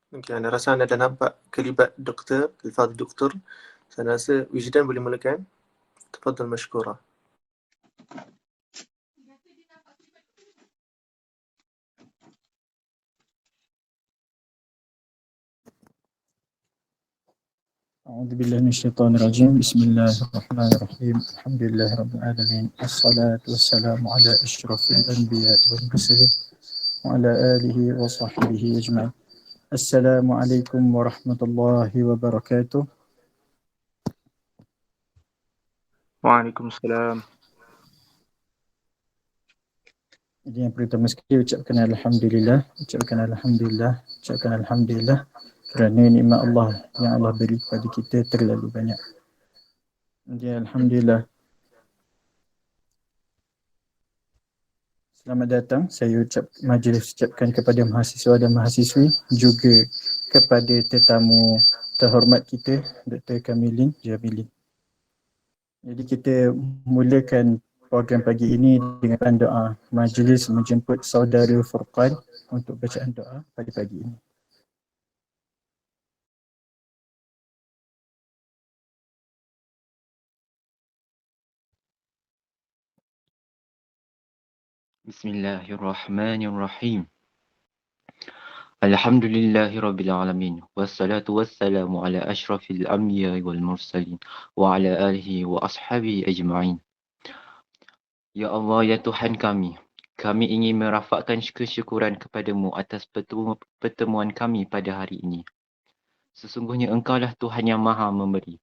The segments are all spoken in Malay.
Okay, Anda rasa anda dah nampak kelibat doktor, Al-Fadhil Doktor. Saya rasa Wijdan boleh mulakan. Tafadhal mashkura. أعوذ بالله من الشيطان الرجيم. بسم الله الرحمن الرحيم. الحمد لله رب العالمين، الصلاة والسلام على أشرف الأنبياء والمرسلين وعلى آله وصحبه أجمعين. السلام عليكم ورحمة الله وبركاته. Waalaikumsalam. Jadi yang pertama sekali ucapkan Alhamdulillah kerana nikmat Allah yang Allah beri kepada kita terlalu banyak. Jadi Alhamdulillah. Selamat datang. Saya ucapkan kepada mahasiswa dan mahasiswi, juga kepada tetamu terhormat kita, Dr. Kamilin Jabilin. Jadi kita mulakan program pagi ini dengan doa. Majlis menjemput saudara Furqan untuk bacaan doa pada pagi ini. Bismillahirrahmanirrahim. Alhamdulillahirrabbilalamin. Wassalatu wassalamu ala ashrafil anbiya wal mursalin wa ala alihi wa ashabihi ajma'in. Ya Allah, ya Tuhan kami ingin merafakkan kesyukuran kepadamu atas pertemuan kami pada hari ini. Sesungguhnya Engkaulah Tuhan yang Maha Memberi.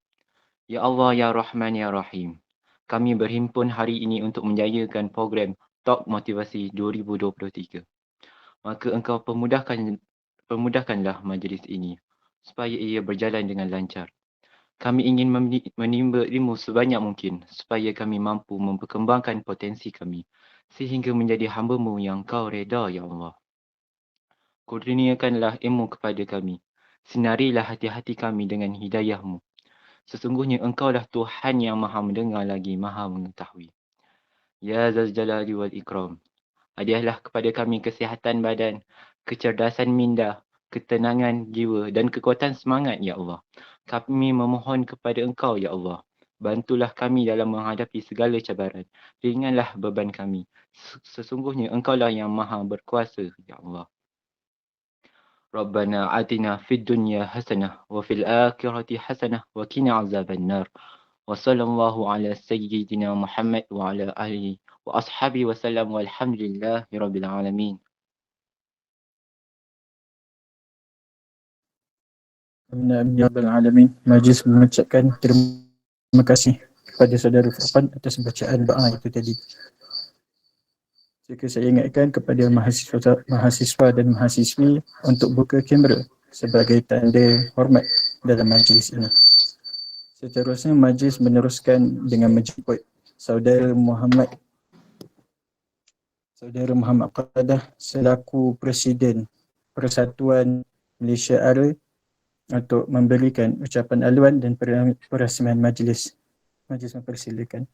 Ya Allah, ya Rahman, ya Rahim. Kami berhimpun hari ini untuk menjayakan program Talk Motivasi 2023. Maka Engkau permudahkanlah majlis ini supaya ia berjalan dengan lancar. Kami ingin menimba ilmu sebanyak mungkin supaya kami mampu memperkembangkan potensi kami sehingga menjadi hamba-Mu yang Kau reda, ya Allah. Kurniakanlah ilmu kepada kami. Sinarilah hati-hati kami dengan hidayah-Mu. Sesungguhnya Engkaulah Tuhan yang Maha mendengar lagi Maha mengetahui. Ya Zal Jalali wal Ikram. Hadiahlah kepada kami kesihatan badan, kecerdasan minda, ketenangan jiwa dan kekuatan semangat, ya Allah. Kami memohon kepada Engkau, ya Allah. Bantulah kami dalam menghadapi segala cabaran. Ringanlah beban kami. Sesungguhnya Engkaulah yang Maha berkuasa, ya Allah. Rabbana atina fid dunya hasanah wa fil akhirati hasanah wa qina azaban nar. Wa sallallahu ala sayyidina Muhammad wa ala alihi wa ashabi wasallam walhamdulillahi rabbil alamin. Amin ya rabbal alamin. Majlis mengucapkan terima kasih kepada saudara Furqan atas bacaan doa itu tadi. Jika saya ingatkan kepada mahasiswa dan mahasiswi untuk buka kamera sebagai tanda hormat dalam majlis ini. Seterusnya majlis meneruskan dengan menjemput saudara Muhammad Qadah selaku Presiden Persatuan Malaysia Ara untuk memberikan ucapan aluan dan perasmian majlis. Majlis mempersilakan.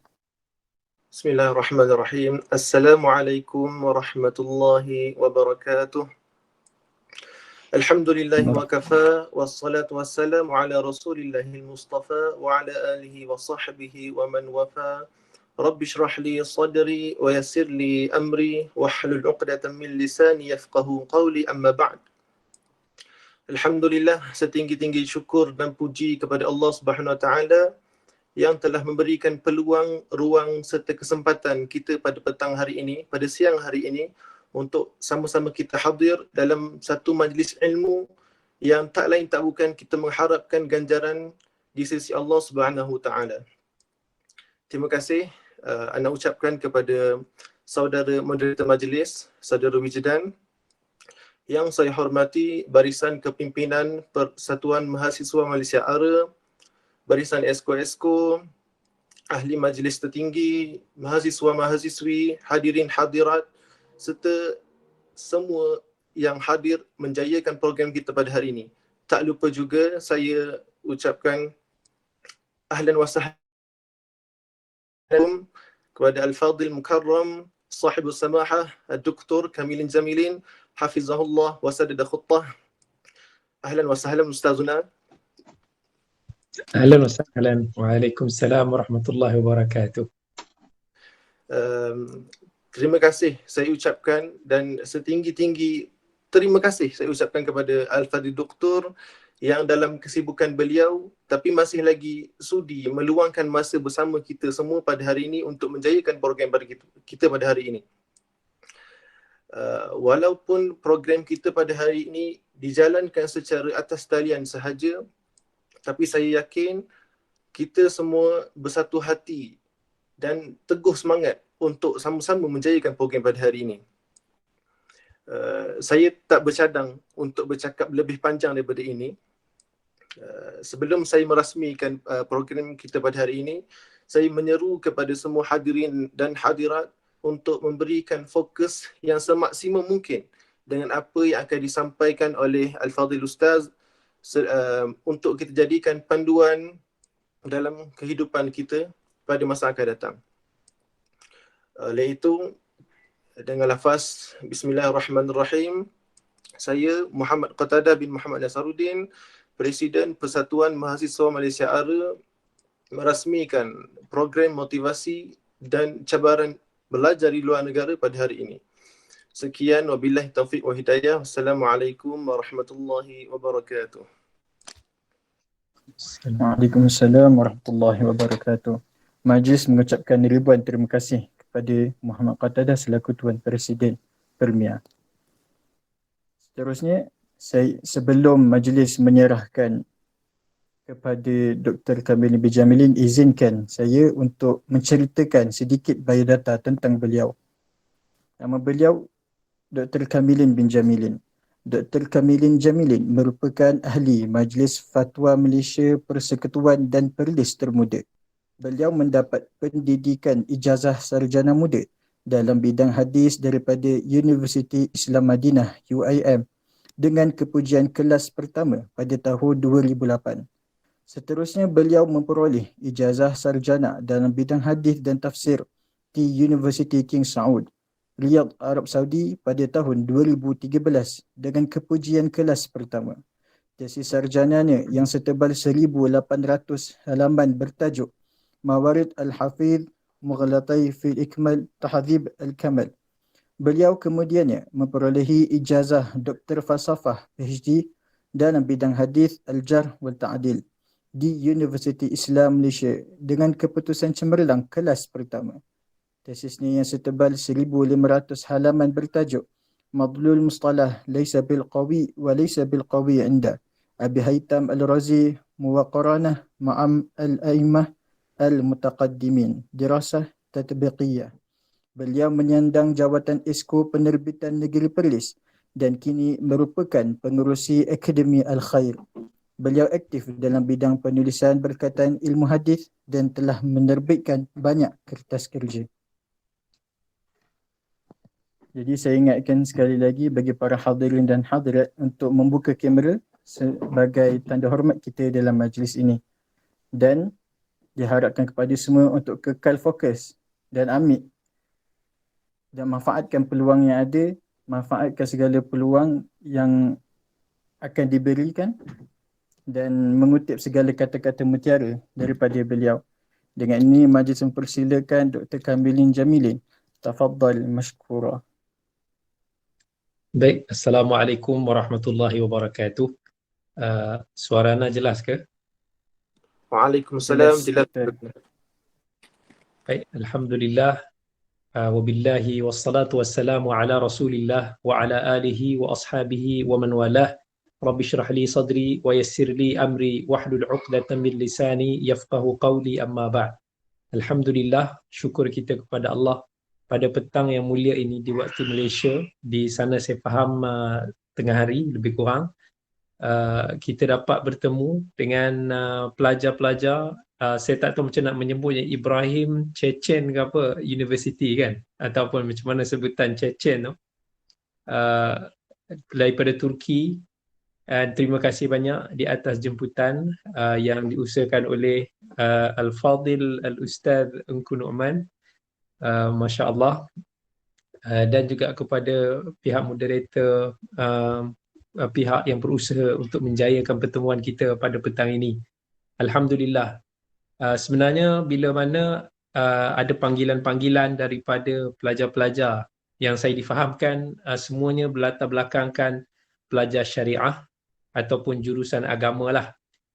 Bismillahirrahmanirrahim. Assalamualaikum warahmatullahi wabarakatuh. Alhamdulillahi wa kafa, wassalatu wassalamu ala rasulillahil mustafa wa ala alihi wa sahbihi wa man wafa. Rabbi shrah li sadri wa yassir li amri wahlul 'uqdatam min lisani yafqahu qawli, amma ba'd. Alhamdulillah, setinggi-tinggi syukur dan puji kepada Allah Subhanahu wa taala yang telah memberikan peluang, ruang serta kesempatan kita pada petang hari ini, pada siang hari ini, untuk sama-sama kita hadir dalam satu majlis ilmu yang tak lain tak bukan kita mengharapkan ganjaran di sisi Allah Subhanahu taala. Terima kasih anda ucapkan kepada saudara moderator majlis, saudara Wijdan, yang saya hormati barisan kepimpinan Persatuan Mahasiswa Malaysia Ara, barisan esko-esko, ahli majlis tertinggi, mahasiswa-mahasiswi, hadirin hadirat, serta semua yang hadir menjayakan program kita pada hari ini. Tak lupa juga saya ucapkan ahlan wa sahlan kepada Al-Fadhil Mukarram, sahibus samahah, Dr. Kamilin Jamilin, hafizahullah wa sadada khuttah. Ahlan wa sahlan Ustazuna. Ahlan wa sahlan. Waalaikumsalam warahmatullahi wabarakatuh. Terima kasih saya ucapkan, dan setinggi-tinggi terima kasih saya ucapkan kepada Al-Fadhil Doktor yang dalam kesibukan beliau tapi masih lagi sudi meluangkan masa bersama kita semua pada hari ini untuk menjayakan program pada kita pada hari ini. Walaupun program kita pada hari ini dijalankan secara atas talian sahaja, tapi saya yakin kita semua bersatu hati dan teguh semangat untuk sama-sama menjayakan program pada hari ini. Saya tak bercadang untuk bercakap lebih panjang daripada ini. Sebelum saya merasmikan program kita pada hari ini, saya menyeru kepada semua hadirin dan hadirat untuk memberikan fokus yang semaksimum mungkin dengan apa yang akan disampaikan oleh Al-Fadhil Ustaz untuk kita jadikan panduan dalam kehidupan kita pada masa akan datang. Oleh itu, dengan lafaz Bismillahirrahmanirrahim, saya Muhammad Qatadah bin Muhammad Nasaruddin, Presiden Persatuan Mahasiswa Malaysia Ara, merasmikan program motivasi dan cabaran belajar di luar negara pada hari ini. Sekian, wabillahi taufiq wa hidayah. Wassalamualaikum warahmatullahi wabarakatuh. Waalaikumsalam warahmatullahi wabarakatuh. Majlis mengucapkan ribuan terima kasih kepada Muhammad Qatadah selaku Tuan Presiden Permia. Seterusnya, sebelum majlis menyerahkan kepada Dr. Kamilin bin Jamilin, izinkan saya untuk menceritakan sedikit biodata tentang beliau. Nama beliau Dr. Kamilin bin Jamilin. Dr. Kamilin Jamilin merupakan ahli Majlis Fatwa Malaysia Persekutuan dan Perlis Termuda. Beliau mendapat pendidikan ijazah sarjana muda dalam bidang hadis daripada Universiti Islam Madinah UIM dengan kepujian kelas pertama pada tahun 2008. Seterusnya beliau memperoleh ijazah sarjana dalam bidang hadis dan tafsir di Universiti King Saud, Riyadh, Arab Saudi pada tahun 2013 dengan kepujian kelas pertama. Tesis sarjananya yang setebal 1,800 halaman bertajuk Mawarid Al-Hafidh Mughalatai fil Ikmal Tahdhib Al-Kamal. Beliau kemudiannya memperolehi ijazah Dr. Falsafah PhD dalam bidang hadis Al-Jarh wal Ta'dil di Universiti Islam Malaysia dengan keputusan cemerlang kelas pertama. Tesisnya yang setebal 1,500 halaman bertajuk Madlul Mustalah Laysa bil Qawi wa Laysa bil Qawi Inda Abi Haytham Al-Razi Muwaqaranah Ma'am Al-Aimah Al-Mutaqaddimin Dirasah Tatbiqiyah. Beliau menyandang jawatan Esko Penerbitan Negeri Perlis dan kini merupakan pengerusi Akademi Al-Khair. Beliau aktif dalam bidang penulisan berkaitan ilmu hadis dan telah menerbitkan banyak kertas kerja. Jadi saya ingatkan sekali lagi bagi para hadirin dan hadirat untuk membuka kamera sebagai tanda hormat kita dalam majlis ini. Dan diharapkan kepada semua untuk kekal fokus dan ambil dan manfaatkan peluang yang ada, manfaatkan segala peluang yang akan diberikan dan mengutip segala kata-kata mutiara daripada beliau. Dengan ini majlis mempersilakan Dr. Kamilin Jamilin. Tafaddal mashkura. Baik, Assalamualaikum warahmatullahi wabarakatuh. Suaranya jelas ke? Waalaikumsalam. Jelas. Baik, Alhamdulillah. Wabillahi wassalatu wassalamu ala rasulillah wa ala alihi wa ashabihi wa man walah. Rabbi syrah li sadri wa yassir li amri wahlul 'uqdatam min lisani yafqahu qawli, amma ba'd. Alhamdulillah, syukur kita kepada Allah pada petang yang mulia ini di waktu Malaysia. Di sana saya faham tengah hari lebih kurang. Kita dapat bertemu dengan pelajar-pelajar. Saya tak tahu macam nak menyebutnya, Ibrahim Chechen ke apa, universiti kan, ataupun macam mana sebutan Chechen tu, daripada Turki. Terima kasih banyak di atas jemputan yang diusahakan oleh Al-Fadhil Al-Ustaz Engku Nu'man, Masya Allah, dan juga kepada pihak moderator pihak yang berusaha untuk menjayakan pertemuan kita pada petang ini. Alhamdulillah. Sebenarnya bila mana ada panggilan-panggilan daripada pelajar-pelajar yang saya difahamkan semuanya berlatar belakangkan pelajar syariah ataupun jurusan agama lah.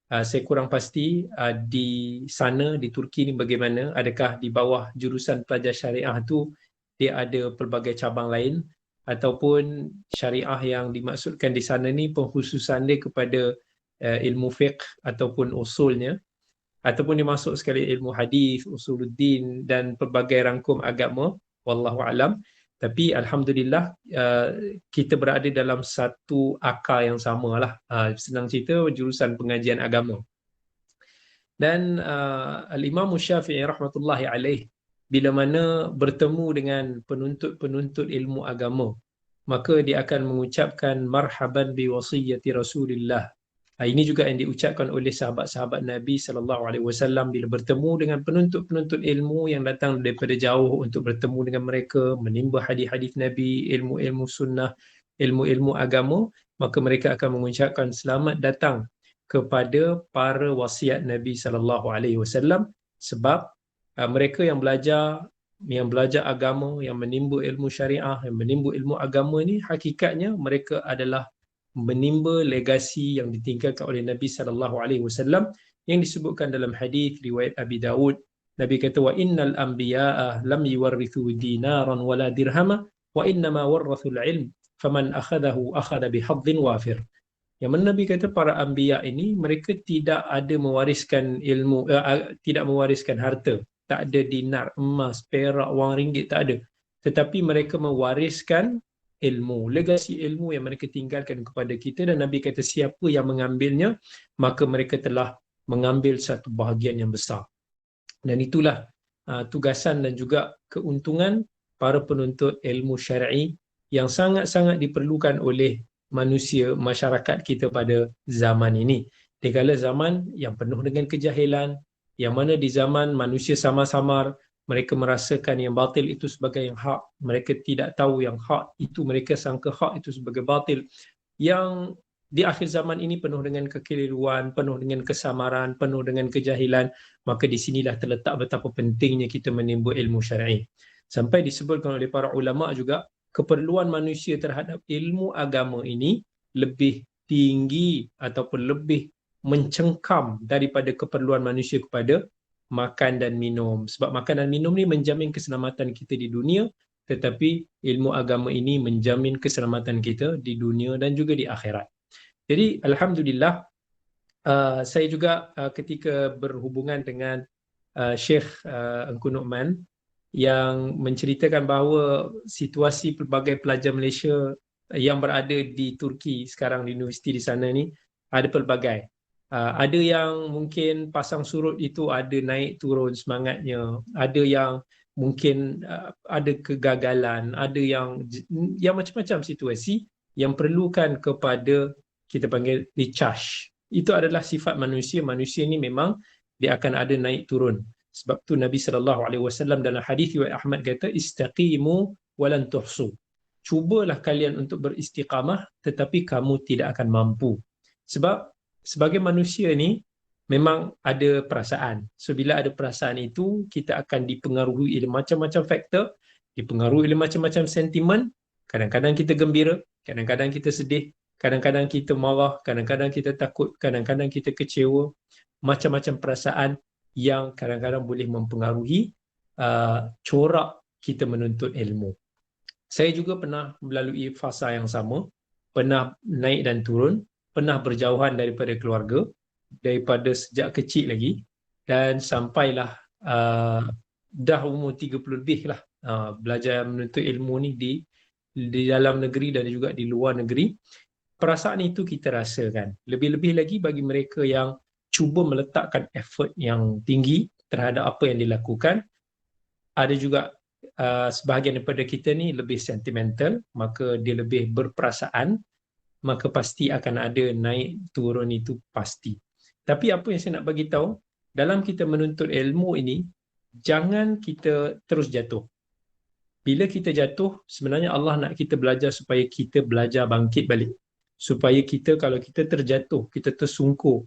Saya kurang pasti di sana, di Turki ni bagaimana, adakah di bawah jurusan pelajar syariah tu dia ada pelbagai cabang lain, ataupun syariah yang dimaksudkan di sana ni pengkhususan dia kepada ilmu fiqh ataupun usulnya, ataupun dia masuk sekali ilmu hadis, usuluddin dan pelbagai rangkum agama, wallahu alam. Tapi alhamdulillah kita berada dalam satu akar yang samalah. Senang cerita jurusan pengajian agama. Dan Al-Imam Syafi'i rahmatullahi alaih bila mana bertemu dengan penuntut-penuntut ilmu agama, maka dia akan mengucapkan marhaban bi wasiyyati Rasulillah. Ini juga yang diucapkan oleh sahabat-sahabat Nabi SAW bila bertemu dengan penuntut-penuntut ilmu yang datang daripada jauh untuk bertemu dengan mereka, menimba hadis-hadis Nabi, ilmu-ilmu sunnah, ilmu-ilmu agama, maka mereka akan mengucapkan selamat datang kepada para wasiat Nabi SAW, sebab mereka yang belajar agama, yang menimba ilmu syariah, yang menimba ilmu agama ni, hakikatnya mereka adalah menimba legasi yang ditinggalkan oleh Nabi SAW yang disebutkan dalam hadis riwayat Abi Daud. Nabi kata, wa innal anbiya'a lam yuwarrithu dinaran wala dirhama wa innama warrathul ilm faman akhadahu akhadha bihadhin wafir. Yang mana Nabi kata para anbiya ini mereka tidak ada mewariskan ilmu, tidak mewariskan harta, tak ada dinar, emas, perak, wang ringgit, tak ada. Tetapi mereka mewariskan ilmu, legasi ilmu yang mereka tinggalkan kepada kita, dan Nabi kata siapa yang mengambilnya maka mereka telah mengambil satu bahagian yang besar. Dan itulah tugasan dan juga keuntungan para penuntut ilmu syar'i yang sangat-sangat diperlukan oleh manusia, masyarakat kita pada zaman ini. Dikala zaman yang penuh dengan kejahilan, yang mana di zaman manusia samar-samar, mereka merasakan yang batil itu sebagai yang hak. Mereka tidak tahu yang hak itu, mereka sangka hak itu sebagai batil. Yang di akhir zaman ini penuh dengan kekeliruan, penuh dengan kesamaran, penuh dengan kejahilan. Maka di sinilah terletak betapa pentingnya kita menimba ilmu syar'i. Sampai disebutkan oleh para ulama juga, keperluan manusia terhadap ilmu agama ini lebih tinggi ataupun lebih mencengkam daripada keperluan manusia kepada makan dan minum. Sebab makan dan minum ni menjamin keselamatan kita di dunia, tetapi ilmu agama ini menjamin keselamatan kita di dunia dan juga di akhirat. Jadi alhamdulillah, saya juga ketika berhubungan dengan Syekh Engku Nu'man yang menceritakan bahawa situasi pelbagai pelajar Malaysia yang berada di Turki sekarang di universiti di sana ni ada pelbagai. Ada yang mungkin pasang surut itu ada naik turun semangatnya, ada yang mungkin ada kegagalan, ada yang macam-macam situasi yang perlukan kepada kita panggil recharge. Itu adalah sifat manusia. Manusia ni memang dia akan ada naik turun. Sebab tu Nabi SAW dalam hadis riwayat Ahmad kata, istaqimu walan tuhsu. Cubalah kalian untuk beristiqamah tetapi kamu tidak akan mampu. Sebab sebagai manusia ni memang ada perasaan. So bila ada perasaan itu, kita akan dipengaruhi oleh macam-macam faktor, dipengaruhi oleh macam-macam sentimen. Kadang-kadang kita gembira, kadang-kadang kita sedih, kadang-kadang kita marah, kadang-kadang kita takut, kadang-kadang kita kecewa. Macam-macam perasaan yang kadang-kadang boleh mempengaruhi corak kita menuntut ilmu. Saya juga pernah melalui fasa yang sama, pernah naik dan turun, pernah berjauhan daripada keluarga, daripada sejak kecil lagi, dan sampailah dah umur 30 lebih lah belajar menuntut ilmu ni di dalam negeri dan juga di luar negeri. Perasaan itu kita rasakan. Lebih-lebih lagi bagi mereka yang cuba meletakkan effort yang tinggi terhadap apa yang dilakukan. Ada juga sebahagian daripada kita ni lebih sentimental, maka dia lebih berperasaan, maka pasti akan ada naik turun, itu pasti. Tapi apa yang saya nak bagi tahu, dalam kita menuntut ilmu ini, jangan kita terus jatuh. Bila kita jatuh, sebenarnya Allah nak kita belajar supaya kita belajar bangkit balik. supaya kita kalau kita terjatuh, kita tersungkur,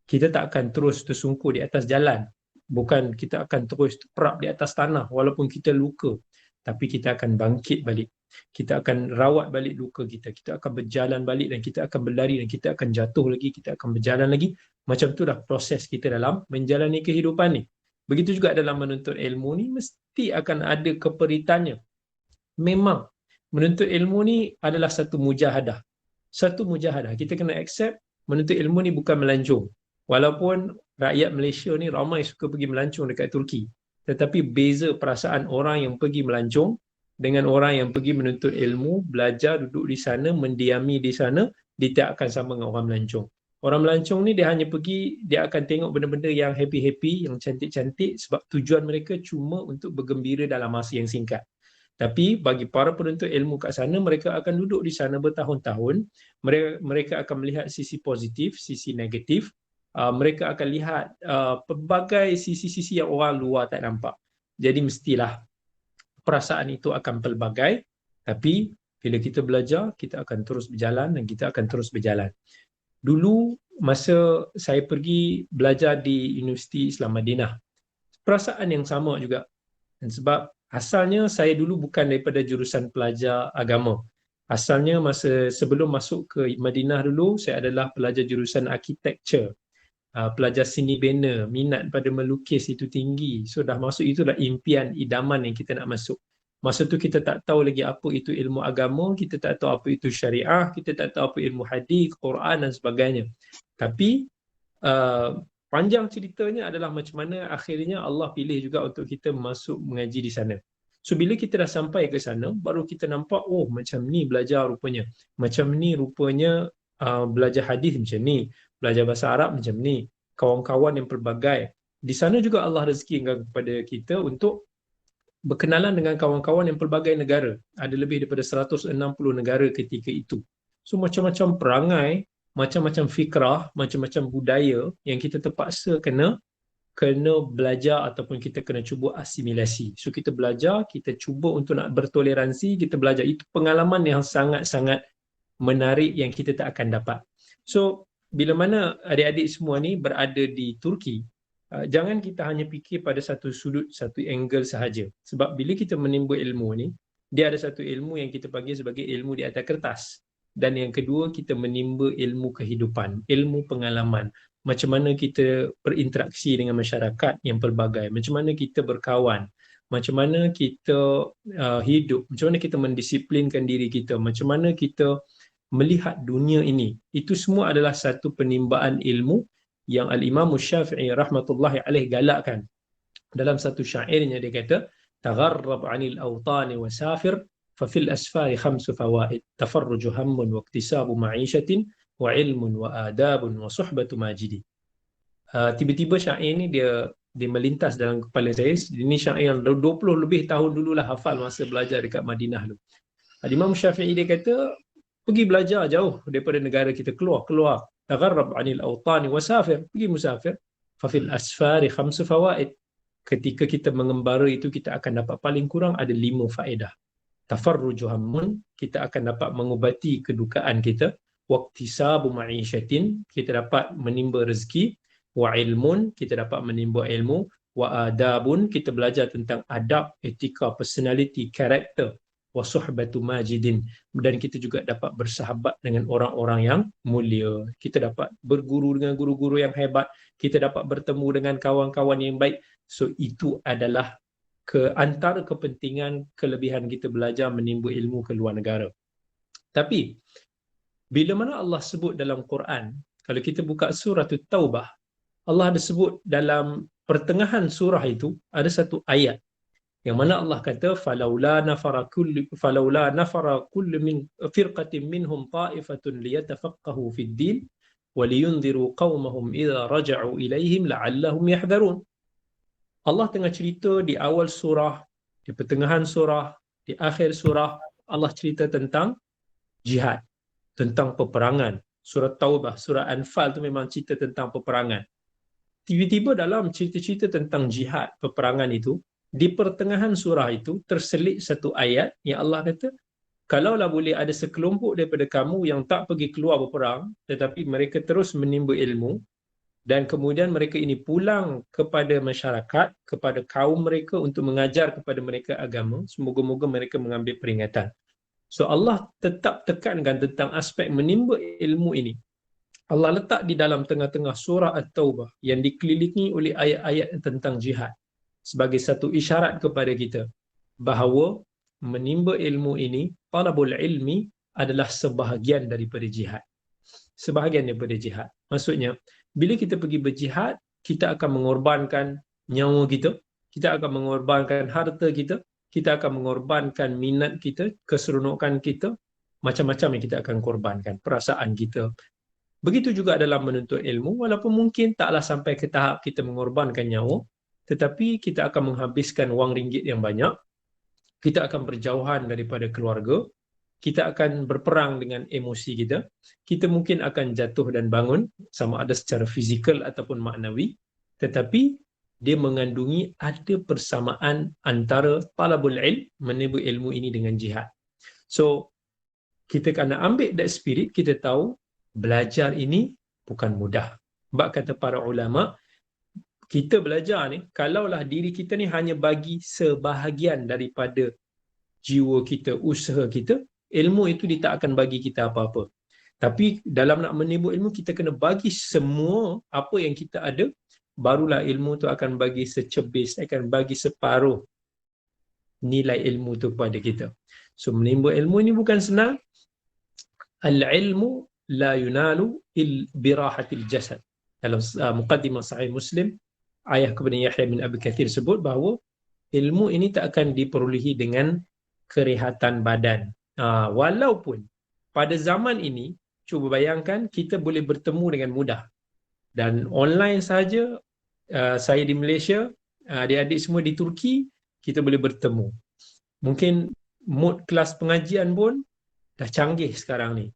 kita tak akan terus tersungkur di atas jalan. Bukan kita akan terus terperap di atas tanah walaupun kita luka. Tapi kita akan bangkit balik. Kita akan rawat balik luka kita. Kita akan berjalan balik dan kita akan berlari dan kita akan jatuh lagi. Kita akan berjalan lagi. Macam itulah proses kita dalam menjalani kehidupan ni. Begitu juga dalam menuntut ilmu ni, mesti akan ada keperitannya. Memang menuntut ilmu ni adalah satu mujahadah. Satu mujahadah. Kita kena accept menuntut ilmu ni bukan melancong. Walaupun rakyat Malaysia ni ramai suka pergi melancong dekat Turki. Tetapi beza perasaan orang yang pergi melancong dengan orang yang pergi menuntut ilmu, belajar, duduk di sana, mendiami di sana, dia tak akan sama dengan orang melancong. Orang melancong ni dia hanya pergi, dia akan tengok benda-benda yang happy-happy, yang cantik-cantik sebab tujuan mereka cuma untuk bergembira dalam masa yang singkat. Tapi bagi para penuntut ilmu kat sana, mereka akan duduk di sana bertahun-tahun, mereka akan melihat sisi positif, sisi negatif, mereka akan lihat pelbagai sisi-sisi yang orang luar tak nampak. Jadi mestilah perasaan itu akan pelbagai, tapi bila kita belajar, kita akan terus berjalan dan kita akan terus berjalan. Dulu masa saya pergi belajar di Universiti Islam Madinah, perasaan yang sama juga. Dan sebab asalnya saya dulu bukan daripada jurusan pelajar agama. Asalnya masa sebelum masuk ke Madinah dulu, saya adalah pelajar jurusan architecture. Pelajar seni bina, minat pada melukis itu tinggi. So dah masuk itu dah impian, idaman yang kita nak masuk. Masa tu kita tak tahu lagi apa itu ilmu agama, kita tak tahu apa itu syariah, kita tak tahu apa ilmu hadis, Quran dan sebagainya. Tapi panjang ceritanya adalah macam mana akhirnya Allah pilih juga untuk kita masuk mengaji di sana. So bila kita dah sampai ke sana, baru kita nampak, oh macam ni belajar rupanya. Macam ni rupanya belajar hadis macam ni. Belajar bahasa Arab macam ni, kawan-kawan yang pelbagai. Di sana juga Allah rezekikan kepada kita untuk berkenalan dengan kawan-kawan yang pelbagai negara. Ada lebih daripada 160 negara ketika itu. So macam-macam perangai, macam-macam fikrah, macam-macam budaya yang kita terpaksa kena belajar ataupun kita kena cuba asimilasi. So kita belajar, kita cuba untuk nak bertoleransi, kita belajar. Itu pengalaman yang sangat-sangat menarik yang kita tak akan dapat. So bila mana adik-adik semua ni berada di Turki, jangan kita hanya fikir pada satu sudut, satu angle sahaja. Sebab bila kita menimba ilmu ni, dia ada satu ilmu yang kita panggil sebagai ilmu di atas kertas. Dan yang kedua, kita menimba ilmu kehidupan, ilmu pengalaman. Macam mana kita berinteraksi dengan masyarakat yang pelbagai, macam mana kita berkawan, macam mana kita hidup, macam mana kita mendisiplinkan diri kita, macam mana kita melihat dunia ini. Itu semua adalah satu penimbaan ilmu yang Al-Imam Syafi'i rahmatullahi alaih galakkan. Dalam satu syairnya dia kata, "Tagharrab 'anil awtani wa safir, fa fil asfari khamsu fawaid, tafarruju hammun wa iktisabu ma'ishatin wa ilmun wa adabun wa suhbatu majidi." Tiba-tiba syair ni dia melintas dalam kepala saya. Ini syair yang 20 lebih tahun dululah hafal masa belajar dekat Madinah tu. Imam Syafi'i dia kata, pergi belajar jauh daripada negara kita, keluar. Tagharrab 'anil awtani wasafir, pergi musafir. Fa fil asfari khamsu fawaid. Ketika kita mengembara itu kita akan dapat paling kurang ada 5 faedah. Tafarruju hammun, kita akan dapat mengubati kedukaan kita. Waqtisabu ma'ishatin, kita dapat menimba rezeki. Wa ilmun, kita dapat menimba ilmu. Wa adabun, kita belajar tentang adab, etika, personality, karakter. Wa suhbatu majidin, dan kita juga dapat bersahabat dengan orang-orang yang mulia. Kita dapat berguru dengan guru-guru yang hebat, kita dapat bertemu dengan kawan-kawan yang baik. So itu adalah antara kepentingan kelebihan kita belajar menimba ilmu ke luar negara. Tapi bila mana Allah sebut dalam Quran, kalau kita buka surah Taubah, Allah ada sebut dalam pertengahan surah itu ada satu ayat yang mana Allah kata, falaula nafara kullu min firqatin minhum ta'ifatun liyatafaqahu fid din wa liyunziru qaumahum idza raja'u ilaihim la'allahum yahdharun. Allah tengah cerita di awal surah, di pertengahan surah, di akhir surah, Allah cerita tentang jihad, tentang peperangan. Surah Taubah, surah Anfal tu memang cerita tentang peperangan. Tiba-tiba dalam cerita-cerita tentang jihad, peperangan itu, di pertengahan surah itu terselit satu ayat yang Allah kata, Kalaulah boleh ada sekelompok daripada kamu yang tak pergi keluar berperang, tetapi mereka terus menimba ilmu, dan kemudian mereka ini pulang kepada masyarakat, kepada kaum mereka untuk mengajar kepada mereka agama, semoga-moga mereka mengambil peringatan. So Allah tetap tekankan tentang aspek menimba ilmu ini. Allah letak di dalam tengah-tengah surah At-Taubah yang dikelilingi oleh ayat-ayat tentang jihad sebagai satu isyarat kepada kita bahawa menimba ilmu ini, talabul ilmi, adalah sebahagian daripada jihad. Sebahagian daripada jihad. Maksudnya, bila kita pergi berjihad, kita akan mengorbankan nyawa kita, kita akan mengorbankan harta kita, kita akan mengorbankan minat kita, keseronokan kita, macam-macam yang kita akan korbankan, perasaan kita. Begitu juga dalam menuntut ilmu, walaupun mungkin taklah sampai ke tahap kita mengorbankan nyawa, tetapi kita akan menghabiskan wang ringgit yang banyak, kita akan berjauhan daripada keluarga, kita akan berperang dengan emosi kita, kita mungkin akan jatuh dan bangun, sama ada secara fizikal ataupun maknawi, tetapi dia mengandungi ada persamaan antara talabul ilm, menimba ilmu ini, dengan jihad. So, kita kena ambil that spirit, kita tahu belajar ini bukan mudah. Sebab kata para ulama, kita belajar ni, kalaulah diri kita ni hanya bagi sebahagian daripada jiwa kita, usaha kita, ilmu itu dia tak akan bagi kita apa-apa. Tapi dalam nak menimba ilmu, kita kena bagi semua apa yang kita ada, barulah ilmu tu akan bagi secebis, akan bagi separuh nilai ilmu tu kepada kita. So menimba ilmu ini bukan senang. Al-ilmu la yunalu birahatil jasad. Dalam muqaddimah Sahih Muslim, ayah kepada Yahya bin Abi Kathir sebut bahawa ilmu ini tak akan diperolehi dengan kerehatan badan. Walaupun pada zaman ini, cuba bayangkan, kita boleh bertemu dengan mudah. Dan online saja, saya di Malaysia, adik-adik semua di Turki, kita boleh bertemu. Mungkin mood kelas pengajian pun dah canggih sekarang ni.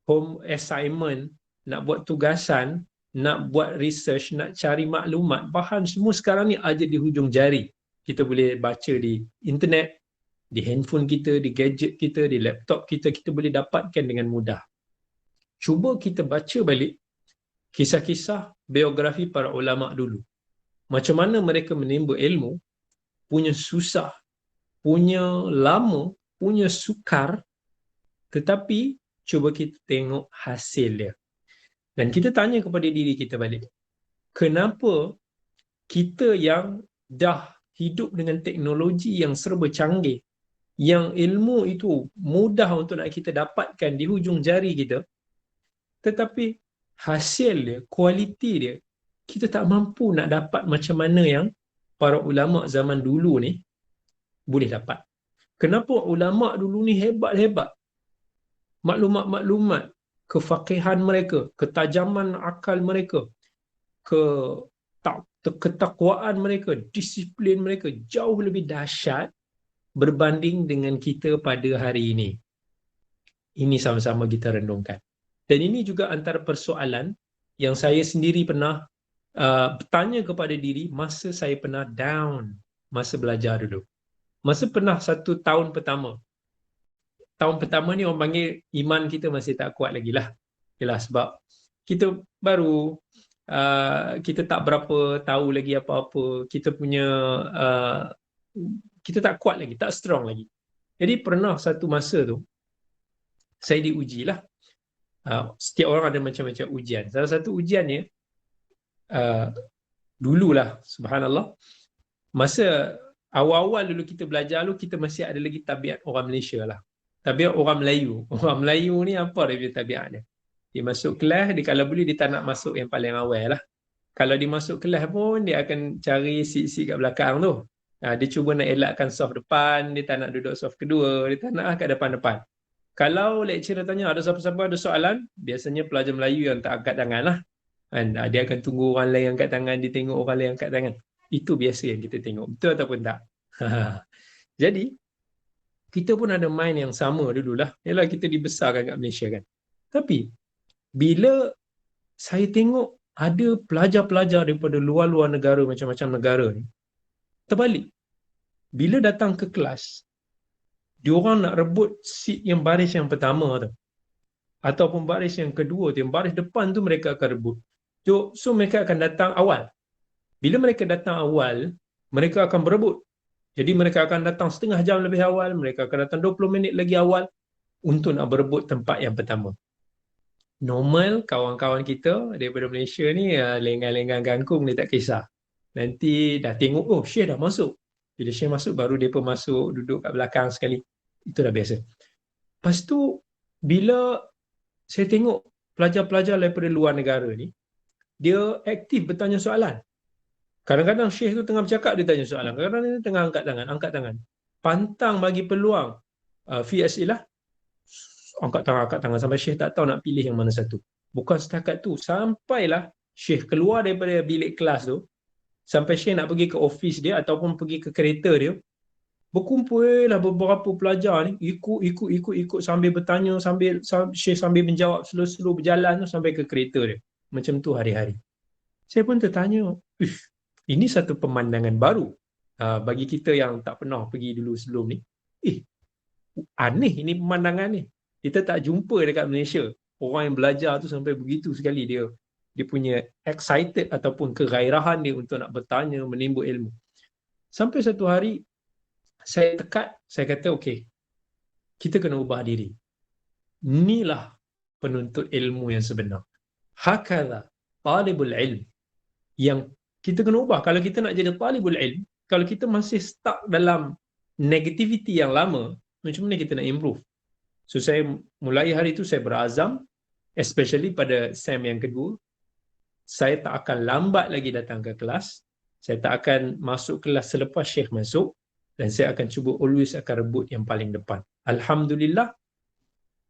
Home assignment, nak buat tugasan, nak buat research, nak cari maklumat, bahan semua sekarang ni ada di hujung jari. Kita boleh baca di internet, di handphone kita, di gadget kita, di laptop kita, kita boleh dapatkan dengan mudah. Cuba kita baca balik kisah-kisah biografi para ulama dulu. Macam mana mereka menimba ilmu, punya susah, punya lama, punya sukar, tetapi cuba kita tengok hasil dia. Dan kita tanya kepada diri kita balik, kenapa kita yang dah hidup dengan teknologi yang serba canggih, yang ilmu itu mudah untuk nak kita dapatkan di hujung jari kita, tetapi hasil dia, kualiti dia, kita tak mampu nak dapat macam mana yang para ulama zaman dulu ni boleh dapat. Kenapa ulama dulu ni hebat-hebat? Maklumat-maklumat, kefaqihan mereka, ketajaman akal mereka, ketakwaan mereka, disiplin mereka jauh lebih dahsyat berbanding dengan kita pada hari ini. Ini sama-sama kita renungkan. Dan ini juga antara persoalan yang saya sendiri pernah bertanya kepada diri masa saya pernah down, masa belajar dulu. Masa pernah 1 tahun pertama. Tahun pertama ni orang panggil iman kita masih tak kuat lagi lah. Yalah, sebab kita baru, kita tak berapa tahu lagi apa-apa. Kita punya, kita tak kuat lagi, tak strong lagi. Jadi pernah satu masa tu, saya diuji lah. Setiap orang ada macam-macam ujian. Salah satu ujiannya, dululah, subhanallah, masa awal-awal dulu kita belajar dulu, kita masih ada lagi tabiat orang Malaysia lah. Tabiat orang Melayu. Orang Melayu ni apa dia tabiat dia? Dia masuk kelas, dia kalau boleh dia tak nak masuk yang paling awal lah. Kalau dia masuk kelas pun, dia akan cari seat-seat kat belakang tu. Dia cuba nak elakkan soft depan, dia tak nak duduk soft kedua, dia tak nak kat depan-depan. Kalau lecturer tanya ada siapa-siapa ada soalan, biasanya pelajar Melayu yang tak angkat tangan lah. Dia akan tunggu orang lain angkat tangan, dia tengok orang lain angkat tangan. Itu biasa yang kita tengok. Betul ataupun tak? Jadi, kita pun ada mind yang sama dululah. Yalah, kita dibesarkan kat Malaysia kan. Tapi, bila saya tengok ada pelajar-pelajar daripada luar-luar negara, macam-macam negara ni, terbalik. Bila datang ke kelas, diorang nak rebut seat yang baris yang pertama tu. Ataupun baris yang kedua tu, yang baris depan tu mereka akan rebut. So mereka akan datang awal. Bila mereka datang awal, mereka akan berebut. Jadi mereka akan datang setengah jam lebih awal, mereka akan datang 20 minit lagi awal untuk nak berebut tempat yang pertama. Normal kawan-kawan kita daripada Malaysia ni lenggang-lenggang kangkung dia tak kisah. Nanti dah tengok, oh Syekh dah masuk. Bila Syekh masuk baru dia pun masuk duduk kat belakang sekali. Itu dah biasa. Lepas tu bila saya tengok pelajar-pelajar daripada luar negara ni, dia aktif bertanya soalan. Kadang-kadang Syekh tu tengah bercakap, dia tanya soalan. Kadang-kadang dia tengah angkat tangan. Pantang bagi peluang fi as'ilah, angkat tangan sampai Syekh tak tahu nak pilih yang mana satu. Bukan setakat tu, sampailah Syekh keluar daripada bilik kelas tu, sampai Syekh nak pergi ke office dia ataupun pergi ke kereta dia, berkumpul lah beberapa pelajar ni, ikut sambil bertanya, Syekh sambil menjawab, slow berjalan tu sampai ke kereta dia. Macam tu hari-hari. Saya pun tertanya, ini satu pemandangan baru bagi kita yang tak pernah pergi dulu sebelum ni. Aneh ini pemandangan ni. Kita tak jumpa dekat Malaysia. Orang yang belajar tu sampai begitu sekali dia punya excited ataupun kegairahan dia untuk nak bertanya, menimba ilmu. Sampai satu hari, saya kata okey, kita kena ubah diri. Inilah penuntut ilmu yang sebenar. Hakala talibul ilm. Yang kita kena ubah. Kalau kita nak jadi talibul ilm, kalau kita masih stuck dalam negativity yang lama, macam mana kita nak improve? So saya mulai hari itu saya berazam, especially pada SEM yang kedua, saya tak akan lambat lagi datang ke kelas. Saya tak akan masuk kelas selepas Syekh masuk, dan saya akan cuba always akan rebut yang paling depan. Alhamdulillah,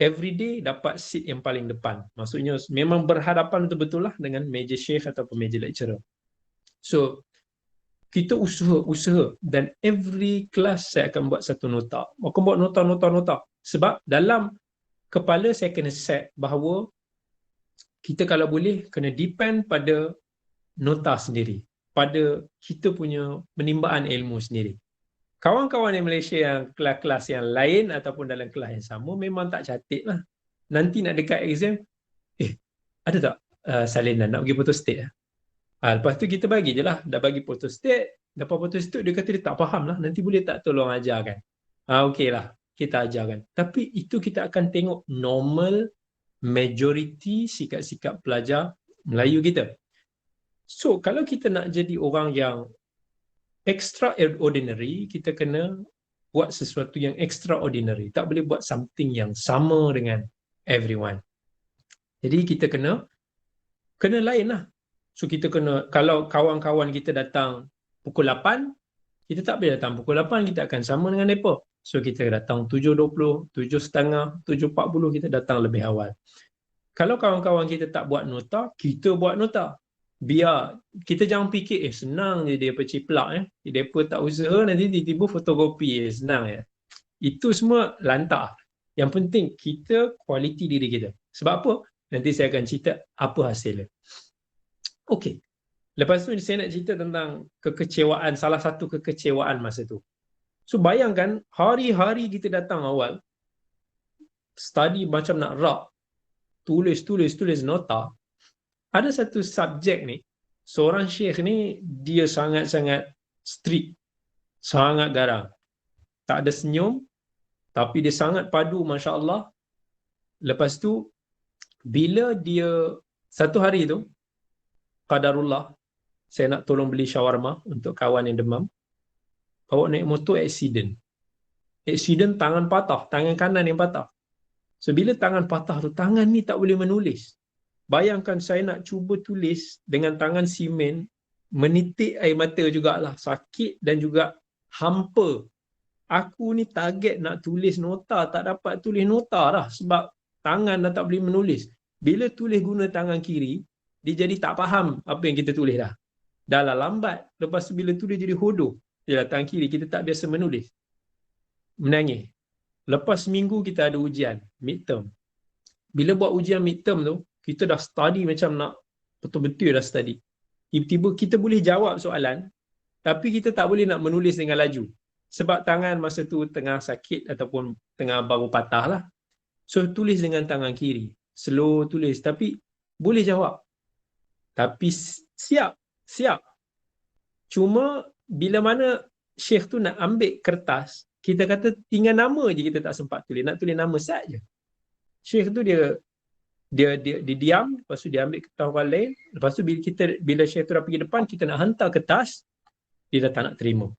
everyday dapat seat yang paling depan. Maksudnya memang berhadapan betul-betul lah dengan meja Syekh ataupun meja lecturer. So kita usaha dan every kelas saya akan buat satu nota. Aku buat nota. Sebab dalam kepala saya kena set bahawa kita kalau boleh kena depend pada nota sendiri, pada kita punya penimbaan ilmu sendiri. Kawan-kawan di Malaysia yang kelas-kelas yang lain ataupun dalam kelas yang sama memang tak cantik lah. Nanti nak dekat exam, ada tak salinan nak pergi photostat lah? Lepas tu kita bagi je lah. Dah bagi photostat, dapat photostat dia kata dia tak faham lah. Nanti boleh tak tolong ajarkan? Okey lah, kita ajarkan. Tapi itu kita akan tengok normal majority sikap-sikap pelajar Melayu kita. So kalau kita nak jadi orang yang extraordinary, kita kena buat sesuatu yang extraordinary. Tak boleh buat something yang sama dengan everyone. Jadi kita kena lain lah. So kita kena, kalau kawan-kawan kita datang pukul 8, kita tak boleh datang pukul 8, kita akan sama dengan mereka. So kita datang 7.20, 7.30, 7.40, kita datang lebih awal. Kalau kawan-kawan kita tak buat nota, kita buat nota. Biar kita jangan fikir senang je dia peciplak Mereka tak usaha nanti tiba-tiba fotokopi senang ya. Itu semua lantak. Yang penting kita kualiti diri kita. Sebab apa? Nanti saya akan cerita apa hasilnya. Okey. Lepas tu saya nak cerita tentang kekecewaan, salah satu kekecewaan masa tu. So bayangkan hari-hari kita datang awal, study macam nak rak, tulis nota. Ada satu subjek ni, seorang syekh ni dia sangat-sangat strict, sangat garang. Tak ada senyum, tapi dia sangat padu, Masya Allah. Lepas tu, bila dia, satu hari tu, qadarullah, saya nak tolong beli shawarma untuk kawan yang demam. Bawa naik motor, accident. Tangan patah, tangan kanan yang patah. So bila tangan patah tu, tangan ni tak boleh menulis. Bayangkan saya nak cuba tulis dengan tangan simen, menitik air mata jugalah, sakit dan juga hampa. Aku ni target nak tulis nota, tak dapat tulis nota dah sebab tangan dah tak boleh menulis. Bila tulis guna tangan kiri, dia jadi tak faham apa yang kita tulis dah. Dah lah lambat. Lepas tu bila tulis jadi hodoh. Yalah, tangan kiri kita tak biasa menulis. Menangis. Lepas seminggu kita ada ujian, midterm. Bila buat ujian midterm tu, kita dah study macam nak betul-betul dah study. Tiba-tiba kita boleh jawab soalan, tapi kita tak boleh nak menulis dengan laju. Sebab tangan masa tu tengah sakit ataupun tengah baru patah lah. So tulis dengan tangan kiri. Slow tulis tapi boleh jawab. Tapi siap. Cuma bila mana Syekh tu nak ambil kertas, kita kata tinggal nama je kita tak sempat tulis. Nak tulis nama saja. Syekh tu dia diam, lepas tu dia ambil kertas orang lain. Lepas tu bila Syekh tu dah pergi depan, kita nak hantar kertas, dia dah tak nak terima.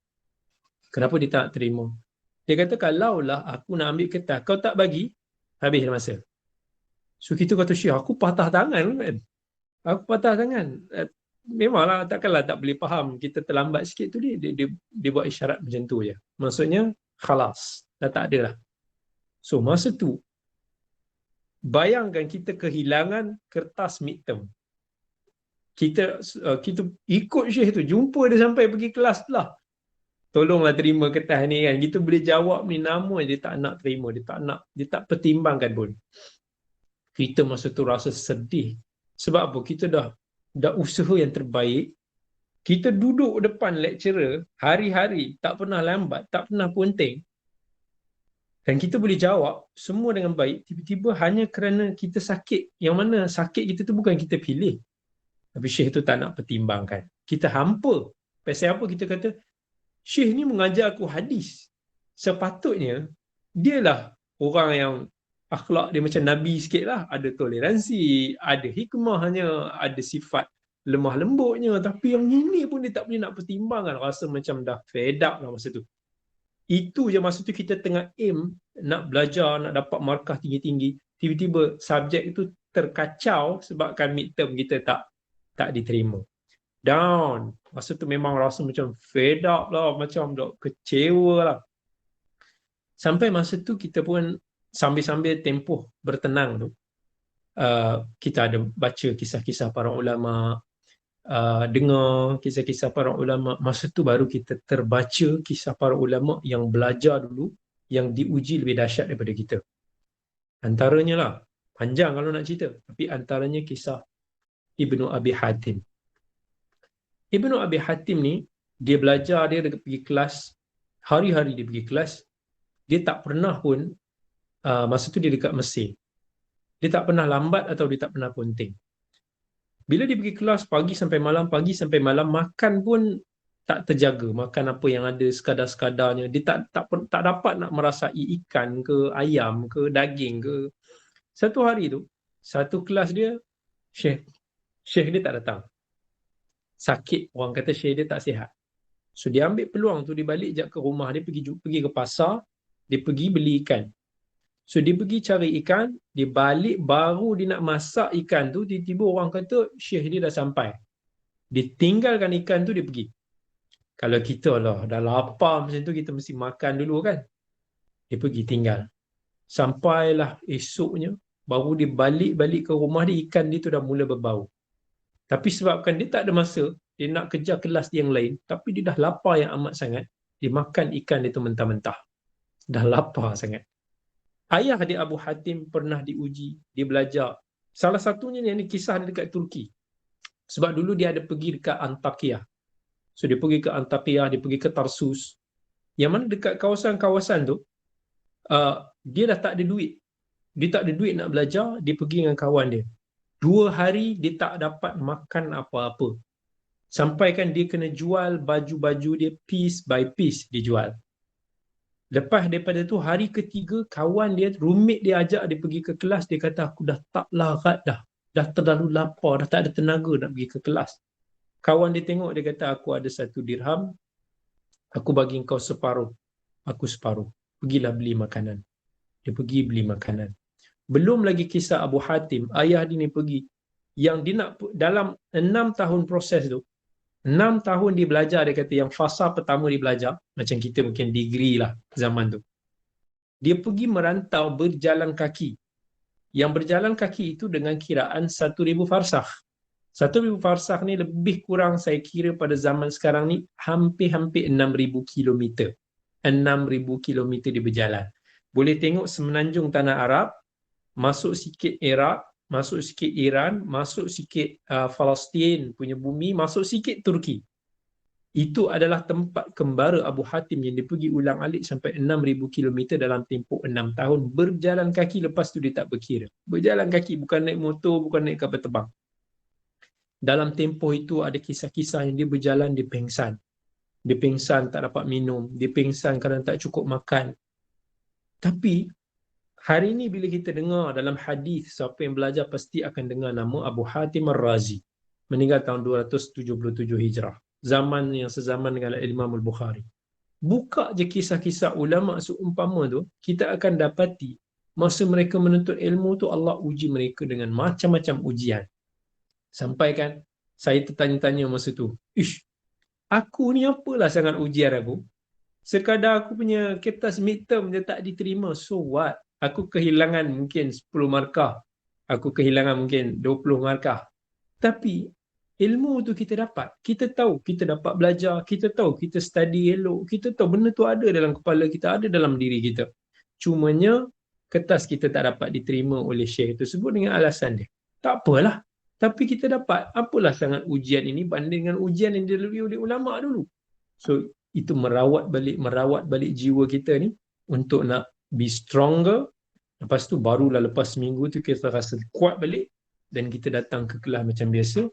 Kenapa dia tak nak terima? Dia kata, kalaulah aku nak ambil kertas, kau tak bagi, habis masa. So kita kata, Syekh, aku patah tangan kan? Aku patah tangan. Memanglah takkanlah tak boleh faham. Kita terlambat sikit tu dia buat isyarat macam tu je. Maksudnya, khalas. Dah tak ada lah. So masa tu, bayangkan kita kehilangan kertas midterm. Kita ikut Syekh tu, jumpa dia sampai pergi kelas lah. Tolonglah terima kertas ni kan. Kita boleh jawab ni nama dia tak nak terima. Dia tak pertimbangkan pun. Kita masa tu rasa sedih. Sebab apa? Kita dah usaha yang terbaik. Kita duduk depan lecturer hari-hari, tak pernah lambat, tak pernah ponteng. Dan kita boleh jawab semua dengan baik. Tiba-tiba hanya kerana kita sakit. Yang mana sakit kita tu bukan kita pilih. Tapi Syekh tu tak nak pertimbangkan. Kita hampa. Pasal apa kita kata, Syekh ni mengajar aku hadis. Sepatutnya, dialah orang yang akhlak dia macam Nabi sikit lah. Ada toleransi, ada hikmahnya, ada sifat lemah lembutnya. Tapi yang ini pun dia tak boleh nak pertimbangkan. Rasa macam dah fed up lah masa tu. Itu je masa tu kita tengah aim nak belajar, nak dapat markah tinggi-tinggi. Tiba-tiba subjek itu terkacau sebabkan midterm kita tak diterima. Down. Masa tu memang rasa macam fed up lah, macam dah kecewa lah. Sampai masa tu kita pun sambil-sambil tempoh bertenang tu, kita ada baca kisah-kisah para ulama, dengar kisah-kisah para ulama. Masa tu baru kita terbaca kisah para ulama yang belajar dulu, yang diuji lebih dahsyat daripada kita. Antaranya lah, panjang kalau nak cerita, tapi antaranya kisah Ibnu Abi Hatim. Ibnu Abi Hatim ni, dia belajar, dia pergi kelas, hari-hari dia pergi kelas. Dia tak pernah pun, masa tu dia dekat Mesir, dia tak pernah lambat atau dia tak pernah ponteng. Bila dia pergi kelas pagi sampai malam, makan pun tak terjaga. Makan apa yang ada sekadar-sekadarnya. Dia tak dapat nak merasai ikan ke, ayam ke, daging ke. Satu hari tu, satu kelas dia, Syekh dia tak datang. Sakit, orang kata Syekh dia tak sihat. So dia ambil peluang tu, dia balik je ke rumah, dia pergi ke pasar, dia pergi beli ikan. So dia pergi cari ikan, dia balik baru dia nak masak ikan tu, tiba-tiba orang kata Syekh dia dah sampai. Dia tinggalkan ikan tu, dia pergi. Kalau kita lah dah lapar macam tu, kita mesti makan dulu kan. Dia pergi tinggal. Sampailah esoknya, baru dia balik ke rumah dia, ikan dia tu dah mula berbau. Tapi sebabkan dia tak ada masa, dia nak kejar kelas dia yang lain, tapi dia dah lapar yang amat sangat, dia makan ikan dia tu mentah-mentah. Dah lapar sangat. Ayah dia Abu Hatim pernah diuji, dia belajar. Salah satunya ni kisah dia dekat Turki. Sebab dulu dia ada pergi dekat Antakya. So dia pergi ke Antakya, dia pergi ke Tarsus. Yang mana dekat kawasan-kawasan tu, dia dah tak ada duit. Dia tak ada duit nak belajar, dia pergi dengan kawan dia. 2 hari dia tak dapat makan apa-apa. Sampaikan dia kena jual baju-baju dia piece by piece dia jual. Lepas daripada tu, hari ketiga, kawan dia, roommate dia ajak dia pergi ke kelas. Dia kata, aku dah tak larat dah. Dah terlalu lapar, dah tak ada tenaga nak pergi ke kelas. Kawan dia tengok, dia kata, aku ada 1 dirham. Aku bagi kau separuh. Aku separuh. Pergilah beli makanan. Dia pergi beli makanan. Belum lagi kisah Abu Hatim, ayah dia ni pergi. Yang dia nak, dalam 6 tahun proses tu, 6 tahun dia belajar, dia kata yang fasa pertama dia belajar, macam kita mungkin degree lah zaman tu. Dia pergi merantau berjalan kaki. Yang berjalan kaki itu dengan kiraan 1,000 farsakh. 1,000 farsakh ni lebih kurang saya kira pada zaman sekarang ni hampir-hampir 6,000 kilometer. 6,000 kilometer dia berjalan. Boleh tengok semenanjung tanah Arab, masuk sikit Iraq, masuk sikit Iran, masuk sikit Palestin punya bumi, masuk sikit Turki. Itu adalah tempat kembara Abu Hatim yang dia pergi ulang-alik sampai 6,000 km dalam tempoh 6 tahun. Berjalan kaki, lepas tu dia tak berkira. Berjalan kaki, bukan naik motor, bukan naik kapal terbang. Dalam tempoh itu ada kisah-kisah yang dia berjalan, dia pengsan. Dia pengsan tak dapat minum. Dia pengsan kerana tak cukup makan. Tapi hari ini bila kita dengar dalam hadis, siapa yang belajar pasti akan dengar nama Abu Hatim Ar-Razi. Meninggal tahun 277 Hijrah. Zaman yang sezaman dengan Imam Al-Bukhari. Buka je kisah-kisah ulama seumpama tu, kita akan dapati masa mereka menuntut ilmu tu Allah uji mereka dengan macam-macam ujian. Sampai kan saya tertanya-tanya masa tu, aku ni apalah sangat ujian aku? Sekadar aku punya kertas midterm je tak diterima, so what? Aku kehilangan mungkin 10 markah. Aku kehilangan mungkin 20 markah. Tapi ilmu tu kita dapat. Kita tahu kita dapat belajar. Kita tahu kita study elok. Kita tahu benda tu ada dalam kepala kita, ada dalam diri kita. Cumanya kertas kita tak dapat diterima oleh syekh tersebut dengan alasan dia. Tak apalah. Tapi kita dapat. Apalah sangat ujian ini banding dengan ujian yang dilalui oleh ulama dulu. So itu merawat balik jiwa kita ni untuk nak be stronger. Lepas tu barulah lepas seminggu tu kita rasa kuat balik dan kita datang ke kelas macam biasa.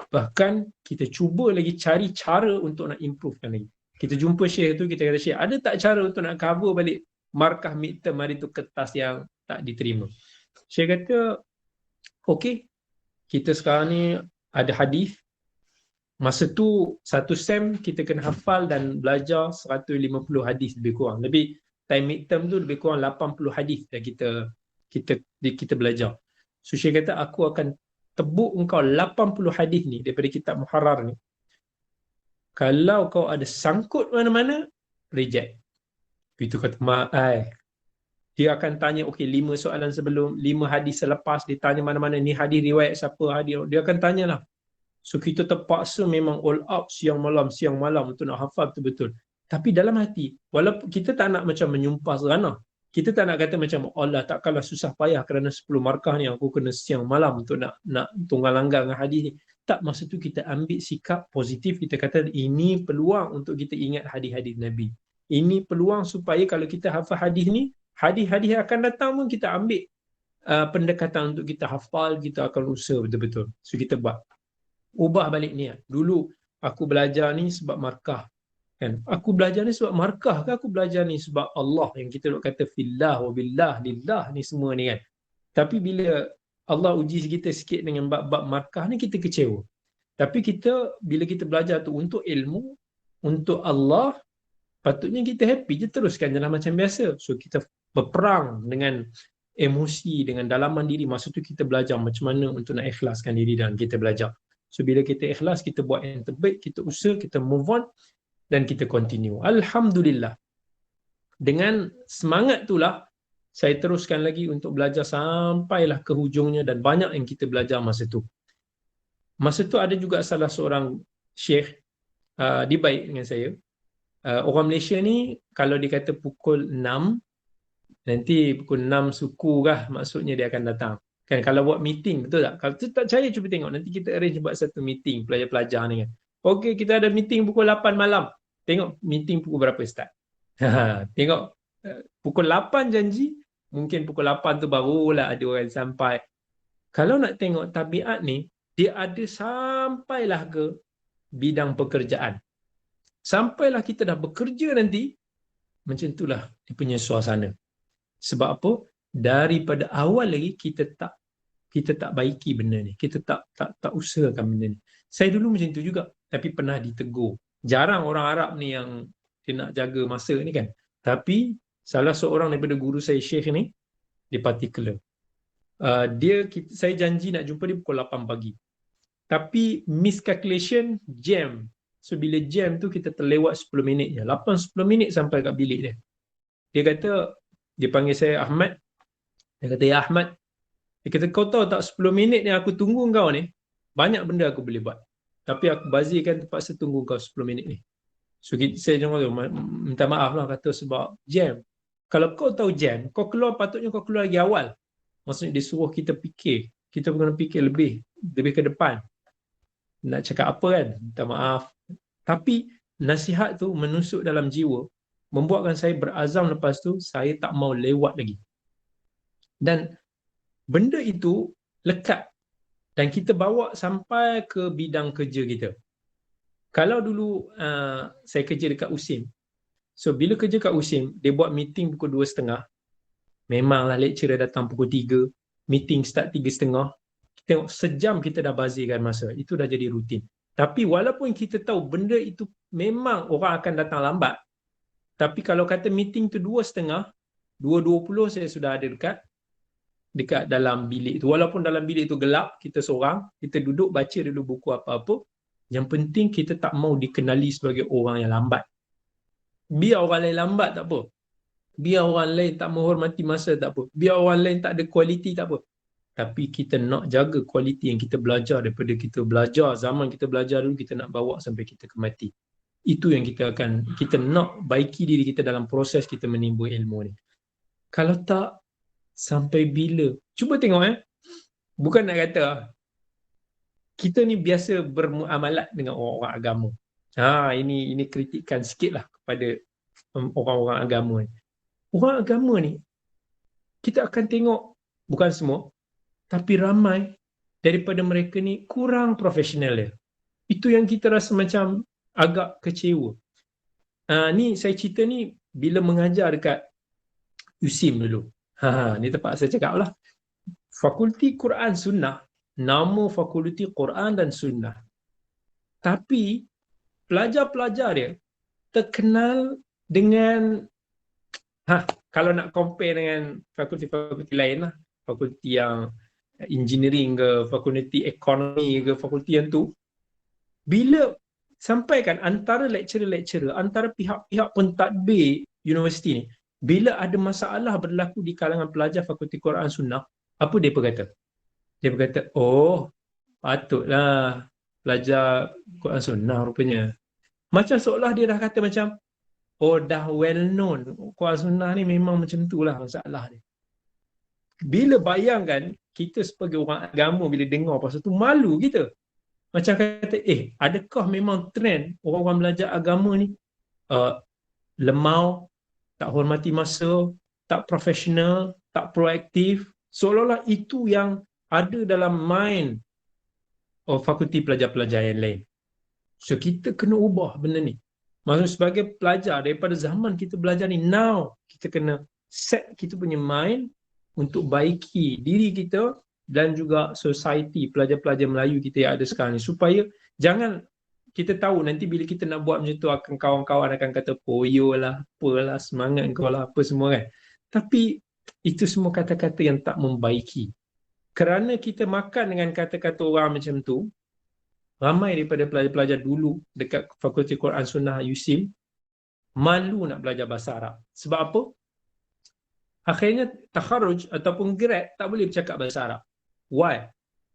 Bahkan kita cuba lagi cari cara untuk nak improvekan lagi. Kita jumpa syekh tu, kita kata, syekh, ada tak cara untuk nak cover balik markah midterm hari tu kertas yang tak diterima? Syekh kata, okey, kita sekarang ni ada hadis. Masa tu satu sem kita kena hafal dan belajar 150 hadis lebih kurang. Lebih time midterm tu lebih kurang 80 hadis yang kita belajar. So syekh kata, aku akan tebuk engkau 80 hadis ni daripada kitab Muharrar ni. Kalau kau ada sangkut mana-mana, reject. Itu kata dia akan tanya, okey, 5 soalan sebelum, 5 hadis selepas, dia tanya mana-mana, ni hadis riwayat siapa, hadis, dia akan tanyalah. So kita terpaksa memang all out siang malam untuk nak hafal betul-betul. Tapi dalam hati, walaupun kita tak nak macam menyumpah seranah, kita tak nak kata macam Allah takkanlah susah payah kerana 10 markah ni aku kena siang malam untuk nak tunggal langgar dengan hadis ni. Tak, masa tu kita ambil sikap positif, kita kata ini peluang untuk kita ingat hadis-hadis Nabi. Ini peluang supaya kalau kita hafal hadis ni, hadis-hadis akan datang pun kita ambil pendekatan untuk kita hafal, kita akan usaha betul-betul. So kita ubah balik niat. Dulu aku belajar ni sebab markah. Kan? Aku belajar ni sebab markah ke aku belajar ni sebab Allah, yang kita nak kata fillah wa billah lillah ni semua ni kan. Tapi bila Allah uji kita sikit dengan bab-bab markah ni, kita kecewa. Tapi kita bila kita belajar tu untuk ilmu, untuk Allah, patutnya kita happy je, teruskan jalan macam biasa. So kita berperang dengan emosi, dengan dalaman diri. Masa tu kita belajar macam mana untuk nak ikhlaskan diri dan kita belajar. So bila kita ikhlas, kita buat yang terbaik, kita usaha, kita move on dan kita continue. Alhamdulillah. Dengan semangat itulah saya teruskan lagi untuk belajar sampailah ke hujungnya, dan banyak yang kita belajar masa tu. Masa tu ada juga salah seorang syekh dia baik dengan saya. Orang Malaysia ni kalau dia kata pukul 6, nanti pukul 6 suku kah maksudnya dia akan datang. Kan kalau buat meeting, betul tak? Kalau tak percaya cuba tengok, nanti kita arrange buat satu meeting pelajar-pelajar ni kan. Okey, kita ada meeting pukul 8 malam. Tengok meeting pukul berapa start. Tengok pukul 8 janji, mungkin pukul 8 tu barulah ada orang sampai. Kalau nak tengok tabiat ni, dia ada sampailah ke bidang pekerjaan. Sampailah kita dah bekerja nanti, macam itulah dia punya suasana. Sebab apa? Daripada awal lagi kita tak baiki benda ni. Kita tak usahakan benda ni. Saya dulu macam tu juga, tapi pernah ditegur. Jarang orang Arab ni yang dia nak jaga masa ni kan. Tapi salah seorang daripada guru saya, syekh ni, dia particular. Saya janji nak jumpa dia pukul 8 pagi. Tapi miscalculation, jam. So bila jam tu kita terlewat 10 minit je. 8-10 minit sampai kat bilik dia. Dia kata, dia panggil saya Ahmad. Dia kata, ya Ahmad. Dia kata, kau tahu tak 10 minit yang aku tunggu kau ni, banyak benda aku boleh buat. Tapi aku bazirkan terpaksa tunggu kau 10 minit ni. So saya minta maaf lah kata sebab jam. Kalau kau tahu jam, patutnya kau keluar lagi awal. Maksudnya dia suruh kita fikir. Kita kena fikir lebih ke depan. Nak cakap apa kan? Minta maaf. Tapi nasihat tu menusuk dalam jiwa, membuatkan saya berazam lepas tu saya tak mau lewat lagi. Dan benda itu lekat dan kita bawa sampai ke bidang kerja kita. Kalau dulu saya kerja dekat USIM, so bila kerja kat USIM, dia buat meeting pukul 2.30, memanglah lecturer datang pukul 3, meeting start 3.30, tengok sejam kita dah bazirkan masa, itu dah jadi rutin. Tapi walaupun kita tahu benda itu memang orang akan datang lambat, tapi kalau kata meeting tu 2.30, 2.20 saya sudah ada dekat dalam bilik tu. Walaupun dalam bilik tu gelap, kita seorang, kita duduk baca dulu buku apa-apa, yang penting kita tak mau dikenali sebagai orang yang lambat. Biar orang lain lambat tak apa, biar orang lain tak menghormati masa tak apa, biar orang lain tak ada kualiti tak apa, tapi kita nak jaga kualiti yang kita belajar daripada kita belajar, zaman kita belajar dulu, kita nak bawa sampai kita kemati. Itu yang kita nak baiki diri kita dalam proses kita menimba ilmu ni. Kalau tak, sampai bila? Cuba tengok bukan nak kata kita ni biasa bermuamalat dengan orang-orang agama. Ini kritikan sikit lah kepada orang-orang agama ni. Orang agama ni, kita akan tengok, bukan semua, tapi ramai daripada mereka ni kurang profesional dia. Itu yang kita rasa macam agak kecewa. Ni saya cerita ni bila mengajar dekat USIM dulu. Ni tempat saya cakap lah. Fakulti Quran Sunnah, nama Fakulti Quran dan Sunnah. Tapi pelajar-pelajar dia terkenal dengan kalau nak compare dengan fakulti-fakulti lain lah, fakulti yang engineering ke, fakulti ekonomi ke, fakulti yang tu, bila sampaikan antara lecturer-lecturer, antara pihak-pihak pentadbir universiti ni, bila ada masalah berlaku di kalangan pelajar Fakulti Quran Sunnah, apa dia berkata? Dia berkata, oh, patutlah pelajar Quran Sunnah rupanya. Macam seolah dia dah kata macam, oh dah well known, Quran Sunnah ni memang macam tu lah masalah dia. Bila bayangkan, kita sebagai orang agama bila dengar pasal tu, malu kita. Macam kata, adakah memang trend orang-orang belajar agama ni lemau, tak hormati masa, tak profesional, tak proaktif, seolah-olah itu yang ada dalam mind fakulti pelajar-pelajar yang lain. So kita kena ubah benda ni. Maksudnya sebagai pelajar daripada zaman kita belajar ni, now kita kena set kita punya mind untuk baiki diri kita dan juga society pelajar-pelajar Melayu kita yang ada sekarang ni, supaya jangan kita tahu nanti bila kita nak buat macam tu akan kawan-kawan akan kata poyo lah, apalah, semangat kau lah, apa semua kan. Tapi itu semua kata-kata yang tak membaiki. Kerana kita makan dengan kata-kata orang macam tu, ramai daripada pelajar-pelajar dulu dekat Fakulti Quran Sunnah USIM malu nak belajar bahasa Arab. Sebab apa? Akhirnya takharuj ataupun grad tak boleh bercakap bahasa Arab. Why?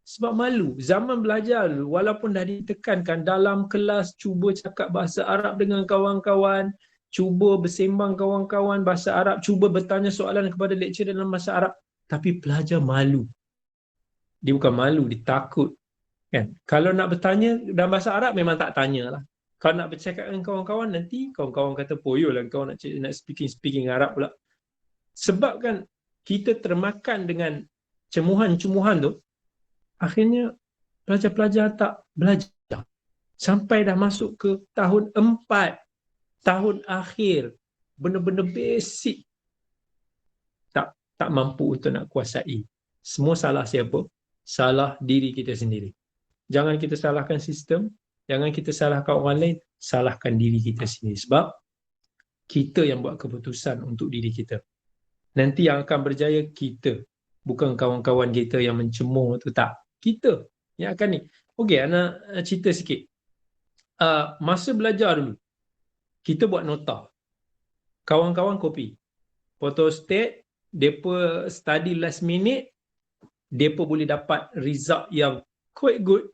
Sebab malu. Zaman belajar walaupun dah ditekankan dalam kelas cuba cakap bahasa Arab dengan kawan-kawan, cuba bersembang kawan-kawan bahasa Arab, cuba bertanya soalan kepada lecturer dalam bahasa Arab, tapi pelajar malu. Dia bukan malu, dia takut. Kan? Kalau nak bertanya dalam bahasa Arab memang tak tanyalah. Kalau nak bercakap dengan kawan-kawan nanti kawan-kawan kata poyo lah kau nak speaking Arab pula. Sebab kan kita termakan dengan cemuhan-cemuhan tu, akhirnya pelajar-pelajar tak belajar. Sampai dah masuk ke tahun 4, tahun akhir, benda-benda basic tak mampu untuk nak kuasai. Semua salah siapa? Salah diri kita sendiri. Jangan kita salahkan sistem, jangan kita salahkan orang lain, salahkan diri kita sendiri. Sebab kita yang buat keputusan untuk diri kita. Nanti yang akan berjaya kita, bukan kawan-kawan kita yang mencemooh tu, tak. Kita yang akan ni. Okey, anak cerita sikit. Masa belajar dulu, kita buat nota. Kawan-kawan copy. Photostat, mereka study last minute, mereka boleh dapat result yang quite good.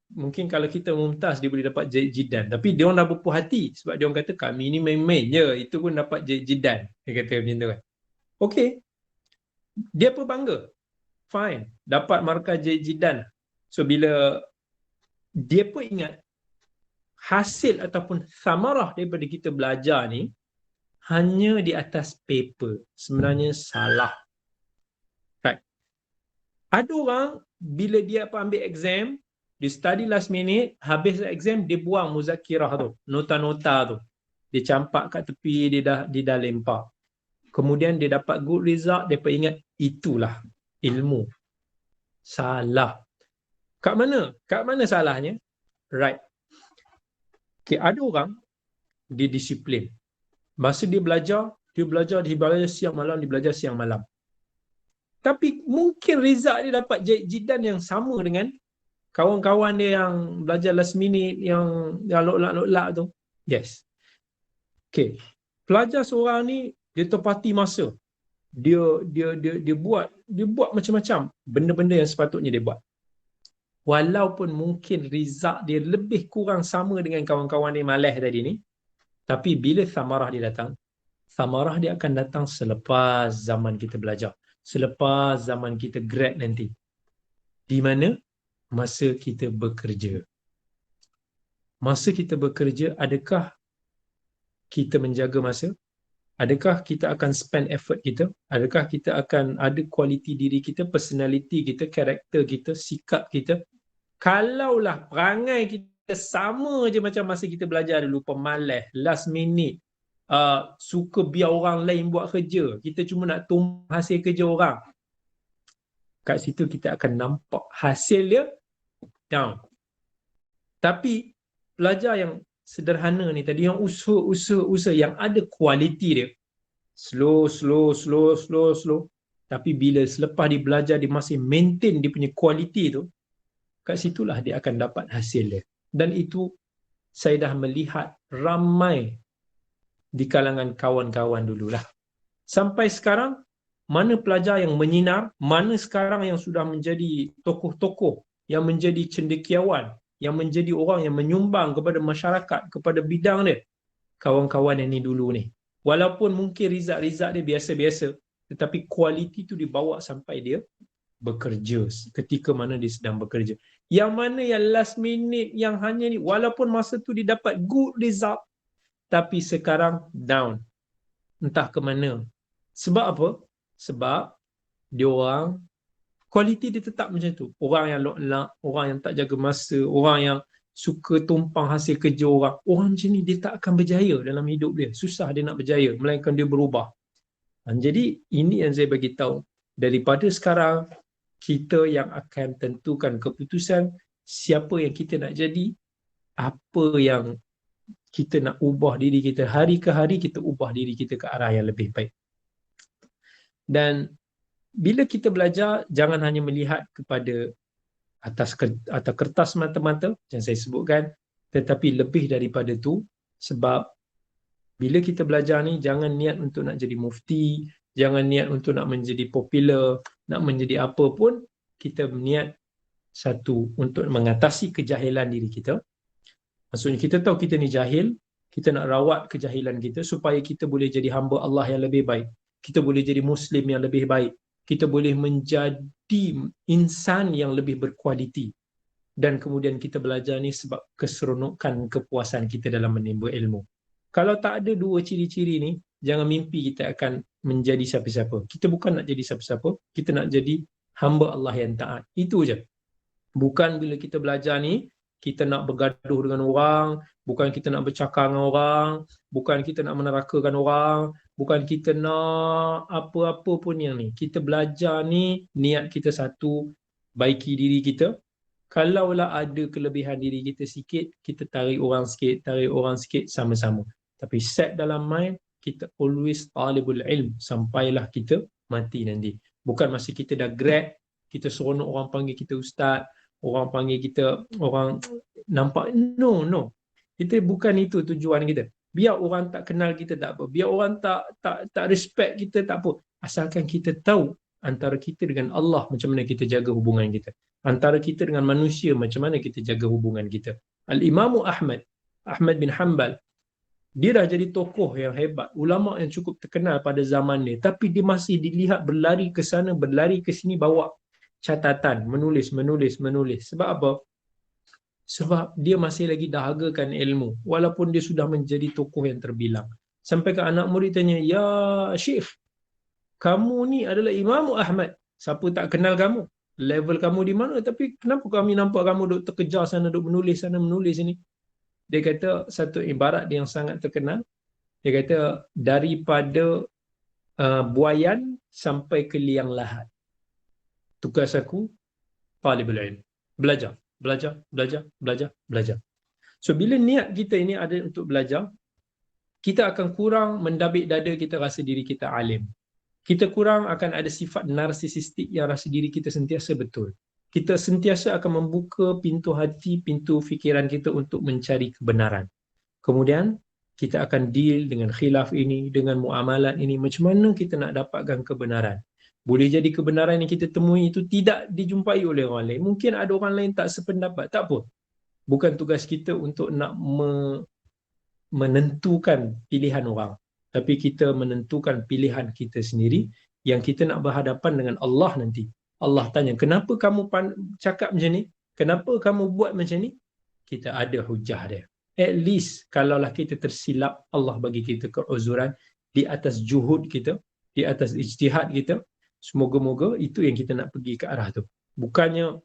Mungkin kalau kita mumtaz, dia boleh dapat jidan. Tapi dia orang dah berpuas hati sebab dia orang kata kami ni main-main je, itu pun dapat jidan. Dia kata macam tu kan. Okey. Dia pun bangga. Fine. Dapat markah jidan. So bila dia pun ingat, hasil ataupun samarah daripada kita belajar ni hanya di atas paper. Sebenarnya salah. Right. Ada orang bila dia ambil exam, dia study last minute, habis exam dia buang muzakirah tu, nota-nota tu. Dia campak kat tepi, dia dah lempar. Kemudian dia dapat good result, dia ingat itulah ilmu. Salah. Kat mana salahnya? Right. Okay, ada orang dia disiplin. Masa dia belajar siang malam, dia belajar siang malam. Tapi mungkin result dia dapat jidan yang sama dengan kawan-kawan dia yang belajar last minute, yang loklak-loklak tu. Yes. Okay. Pelajar seorang ni, dia tepati masa. Dia buat macam-macam benda-benda yang sepatutnya dia buat. Walaupun mungkin result dia lebih kurang sama dengan kawan-kawan dia malas tadi ni, tapi bila samarah dia datang, samarah dia akan datang selepas zaman kita belajar. Selepas zaman kita grad nanti. Di mana? Masa kita bekerja. Masa kita bekerja, adakah kita menjaga masa? Adakah kita akan spend effort kita? Adakah kita akan ada kualiti diri kita, personality kita, karakter kita, sikap kita? Kalaulah perangai kita sama je macam masa kita belajar dulu, pemalas, last minute, suka biar orang lain buat kerja, kita cuma nak tumpah hasil kerja orang, kat situ kita akan nampak hasil dia down. Tapi pelajar yang sederhana ni tadi, yang usaha yang ada kualiti dia, slow, tapi bila selepas dia belajar dia masih maintain dia punya kualiti tu, kat situlah dia akan dapat hasil dia. Dan itu saya dah melihat ramai di kalangan kawan-kawan dululah. Sampai sekarang, mana pelajar yang menyinar, mana sekarang yang sudah menjadi tokoh-tokoh, yang menjadi cendekiawan, yang menjadi orang yang menyumbang kepada masyarakat, kepada bidang dia, kawan-kawan yang ni dulu ni. Walaupun mungkin result dia biasa-biasa, tetapi kualiti tu dibawa sampai dia bekerja, ketika mana dia sedang bekerja. Yang mana yang last minute, yang hanya ni, walaupun masa tu dia dapat good result, tapi sekarang down. Entah ke mana. Sebab apa? Sebab dia orang, kualiti dia tetap macam tu. Orang yang loklak, orang yang tak jaga masa, orang yang suka tumpang hasil kerja orang. Orang macam ni dia tak akan berjaya dalam hidup dia. Susah dia nak berjaya, melainkan dia berubah. Jadi ini yang saya bagi tahu. Daripada sekarang, kita yang akan tentukan keputusan siapa yang kita nak jadi, apa yang kita nak ubah diri kita. Hari ke hari kita ubah diri kita ke arah yang lebih baik. Dan bila kita belajar, jangan hanya melihat kepada atas kertas mata-mata yang saya sebutkan, tetapi lebih daripada tu. Sebab bila kita belajar ni, jangan niat untuk nak jadi mufti, jangan niat untuk nak menjadi popular, nak menjadi apa pun. Kita niat satu, untuk mengatasi kejahilan diri kita. Maksudnya kita tahu kita ni jahil, kita nak rawat kejahilan kita supaya kita boleh jadi hamba Allah yang lebih baik. Kita boleh jadi Muslim yang lebih baik. Kita boleh menjadi insan yang lebih berkualiti. Dan kemudian kita belajar ni sebab keseronokan kepuasan kita dalam menimba ilmu. Kalau tak ada dua ciri-ciri ni, jangan mimpi kita akan menjadi siapa-siapa. Kita bukan nak jadi siapa-siapa, kita nak jadi hamba Allah yang taat. Itu je. Bukan bila kita belajar ni, kita nak bergaduh dengan orang, bukan kita nak bercakap dengan orang, bukan kita nak menerakakan orang, bukan kita nak apa-apa pun yang ni. Kita belajar ni, niat kita satu, baiki diri kita. Kalaulah ada kelebihan diri kita sikit, kita tarik orang sikit, sama-sama. Tapi set dalam mind, kita always talibul ilm, sampailah kita mati nanti. Bukan masa kita dah grad, kita seronok orang panggil kita ustaz, orang panggil kita, orang nampak. No. Kita bukan itu tujuan kita. Biar orang tak kenal kita tak apa. Biar orang tak respect kita tak apa. Asalkan kita tahu antara kita dengan Allah macam mana kita jaga hubungan kita. Antara kita dengan manusia macam mana kita jaga hubungan kita. Al-Imamu Ahmad bin Hanbal, dia dah jadi tokoh yang hebat, ulama yang cukup terkenal pada zaman dia, tapi dia masih dilihat berlari ke sana, berlari ke sini, bawa catatan, menulis. Sebab apa? Sebab dia masih lagi dahagakan ilmu walaupun dia sudah menjadi tokoh yang terbilang. Sampai ke anak murid tanya, "Ya Syekh, kamu ni adalah Imam Ahmad. Siapa tak kenal kamu? Level kamu di mana? Tapi kenapa kami nampak kamu duk terkejar sana, duk menulis sana, menulis sini?" Dia kata satu ibarat dia yang sangat terkenal. Dia kata, daripada buayan sampai ke liang lahat, tugas aku talibul ilm. Belajar, belajar, belajar, belajar, belajar. So bila niat kita ini ada untuk belajar, kita akan kurang mendabik dada kita rasa diri kita alim. Kita kurang akan ada sifat narsisistik yang rasa diri kita sentiasa betul. Kita sentiasa akan membuka pintu hati, pintu fikiran kita untuk mencari kebenaran. Kemudian kita akan deal dengan khilaf ini, dengan muamalat ini, macam mana kita nak dapatkan kebenaran. Boleh jadi kebenaran yang kita temui itu tidak dijumpai oleh orang lain. Mungkin ada orang lain tak sependapat, tak apa. Bukan tugas kita untuk nak menentukan pilihan orang. Tapi kita menentukan pilihan kita sendiri yang kita nak berhadapan dengan Allah nanti. Allah tanya, kenapa kamu cakap macam ni? Kenapa kamu buat macam ni? Kita ada hujah dia. At least kalaulah kita tersilap, Allah bagi kita keuzuran di atas juhud kita, di atas ijtihad kita. Semoga-moga itu yang kita nak pergi ke arah tu. Bukannya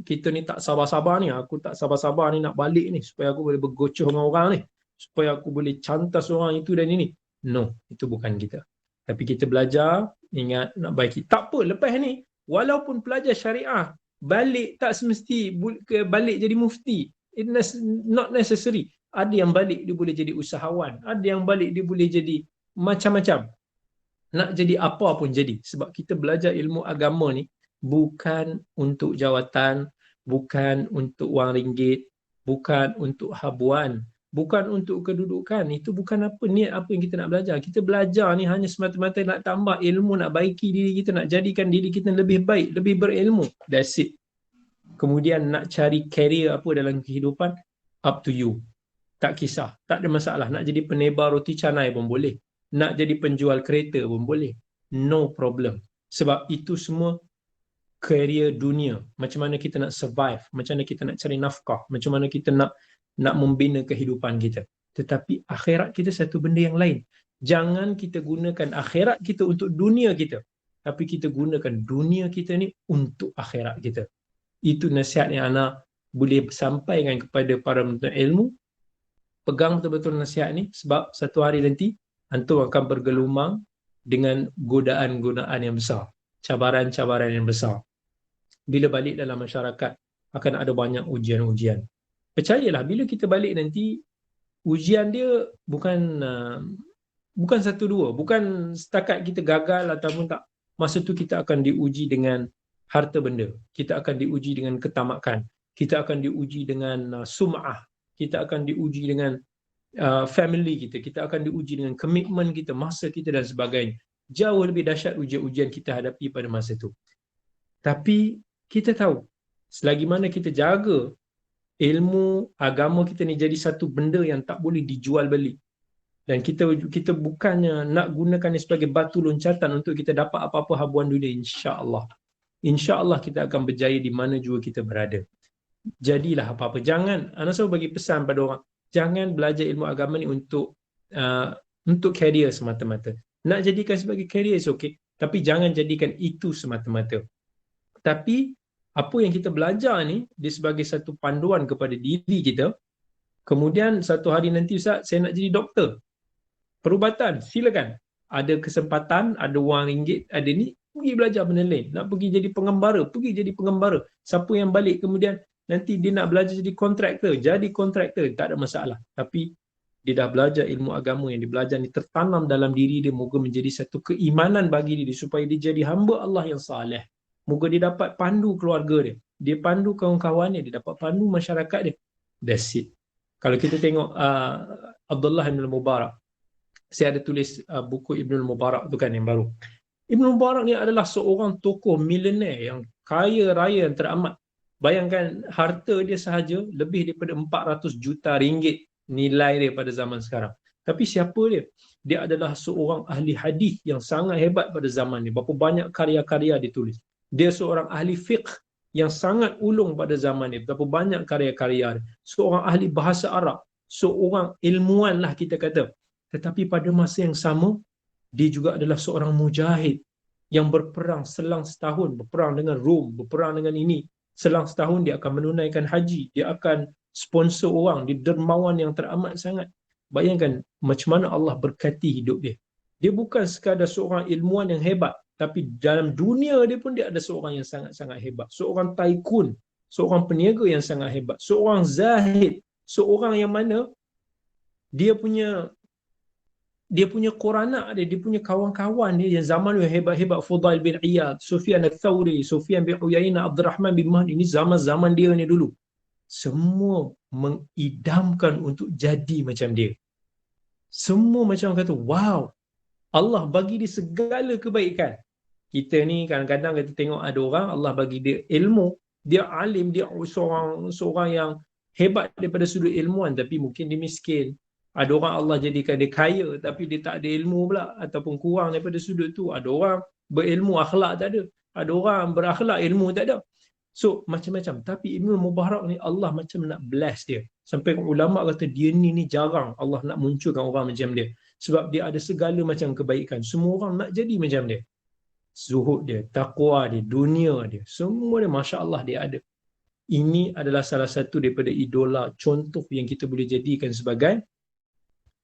kita ni tak sabar-sabar ni, aku tak sabar-sabar ni nak balik ni supaya aku boleh bergocoh dengan orang ni, supaya aku boleh cantas orang itu dan ini. No, itu bukan kita. Tapi kita belajar, ingat nak baiki. Tak apa, lepas ni walaupun pelajar syariah balik tak semesti balik jadi mufti. It's not necessary. Ada yang balik dia boleh jadi usahawan, ada yang balik dia boleh jadi macam-macam. Nak jadi apa pun jadi. Sebab kita belajar ilmu agama ni bukan untuk jawatan, bukan untuk wang ringgit, bukan untuk habuan, bukan untuk kedudukan. Itu bukan apa niat apa yang kita nak belajar. Kita belajar ni hanya semata-mata nak tambah ilmu, nak baiki diri kita, nak jadikan diri kita lebih baik, lebih berilmu. That's it. Kemudian nak cari career apa dalam kehidupan, up to you. Tak kisah, tak ada masalah. Nak jadi penebar roti canai pun boleh. Nak jadi penjual kereta pun boleh. No problem. Sebab itu semua career dunia. Macam mana kita nak survive, macam mana kita nak cari nafkah, macam mana kita nak membina kehidupan kita. Tetapi akhirat kita satu benda yang lain. Jangan kita gunakan akhirat kita untuk dunia kita, tapi kita gunakan dunia kita ni untuk akhirat kita. Itu nasihat yang Ana boleh sampaikan kepada para penuntut ilmu. Pegang betul-betul nasihat ni, sebab satu hari nanti antum akan bergelumang dengan godaan-godaan yang besar, cabaran-cabaran yang besar. Bila balik dalam masyarakat akan ada banyak ujian-ujian. Percayalah, bila kita balik nanti, ujian dia bukan satu dua, bukan setakat kita gagal ataupun tak. Masa tu kita akan diuji dengan harta benda, kita akan diuji dengan ketamakan, kita akan diuji dengan sum'ah, kita akan diuji dengan family kita, kita akan diuji dengan komitmen kita, masa kita dan sebagainya. Jauh lebih dahsyat ujian-ujian kita hadapi pada masa tu. Tapi kita tahu, selagi mana kita jaga ilmu agama kita ni jadi satu benda yang tak boleh dijual beli, dan kita bukannya nak gunakannya sebagai batu loncatan untuk kita dapat apa-apa habuan dunia, insya-Allah kita akan berjaya di mana juga kita berada. Jadilah apa-apa. Jangan, Ana selalu bagi pesan pada orang, jangan belajar ilmu agama ni untuk career semata-mata. Nak jadikan sebagai career is okay, tapi jangan jadikan itu semata-mata. Tapi apa yang kita belajar ni dia sebagai satu panduan kepada diri kita. Kemudian satu hari nanti, Ustaz, saya nak jadi doktor, perubatan, silakan. Ada kesempatan, ada wang ringgit, ada ni, pergi belajar benda lain. Nak pergi jadi pengembara, pergi jadi pengembara. Siapa yang balik kemudian nanti dia nak belajar jadi kontraktor, jadi kontraktor, tak ada masalah. Tapi dia dah belajar ilmu agama, yang dia belajar ni tertanam dalam diri dia, moga menjadi satu keimanan bagi diri supaya dia jadi hamba Allah yang saleh. Moga dia dapat pandu keluarga dia, dia pandu kawan-kawan dia dapat pandu masyarakat dia. That's it. Kalau kita tengok Abdullah Ibn Mubarak, saya ada tulis buku Ibn Mubarak tu kan yang baru. Ibn Mubarak ni adalah seorang tokoh milioner yang kaya raya yang teramat. Bayangkan harta dia sahaja lebih daripada 400 juta ringgit nilai dia pada zaman sekarang. Tapi siapa dia? Dia adalah seorang ahli hadis yang sangat hebat pada zaman ni. Berapa banyak karya-karya ditulis. Dia seorang ahli fiqh yang sangat ulung pada zaman ini. Betapa banyak karya-karya dia. Seorang ahli bahasa Arab, seorang ilmuwan lah kita kata. Tetapi pada masa yang sama, dia juga adalah seorang mujahid yang berperang selang setahun, berperang dengan Rom, berperang dengan ini. Selang setahun dia akan menunaikan haji, dia akan sponsor orang, dia dermawan yang teramat sangat. Bayangkan macam mana Allah berkati hidup dia. Dia bukan sekadar seorang ilmuwan yang hebat, tapi dalam dunia dia pun dia ada seorang yang sangat-sangat hebat. Seorang tycoon, seorang peniaga yang sangat hebat, seorang zahid, seorang yang mana dia punya quranak dia punya kawan-kawan dia yang zaman yang hebat-hebat, Fudail bin Iyad, Sufyan al-Thawri, Sufyan bin Uyainah, Abdurrahman bin Mahdi, ini zaman-zaman dia ni dulu. Semua mengidamkan untuk jadi macam dia. Semua macam kata, wow, Allah bagi dia segala kebaikan. Kita ni kadang-kadang kita tengok ada orang Allah bagi dia ilmu, dia alim, dia seorang yang hebat daripada sudut ilmuan, tapi mungkin dia miskin. Ada orang Allah jadikan dia kaya tapi dia tak ada ilmu pula, ataupun kurang daripada sudut tu. Ada orang berilmu, akhlak tak ada. Ada orang berakhlak, ilmu tak ada. So macam-macam. Tapi Ibnu Mubarak ni Allah macam nak bless dia. Sampai ulama kata dia ni jarang Allah nak munculkan orang macam dia. Sebab dia ada segala macam kebaikan. Semua orang nak jadi macam dia. Zuhud dia, taqwa dia, dunia dia, semua dia Masya Allah dia ada. Ini adalah salah satu daripada idola, contoh yang kita boleh jadikan sebagai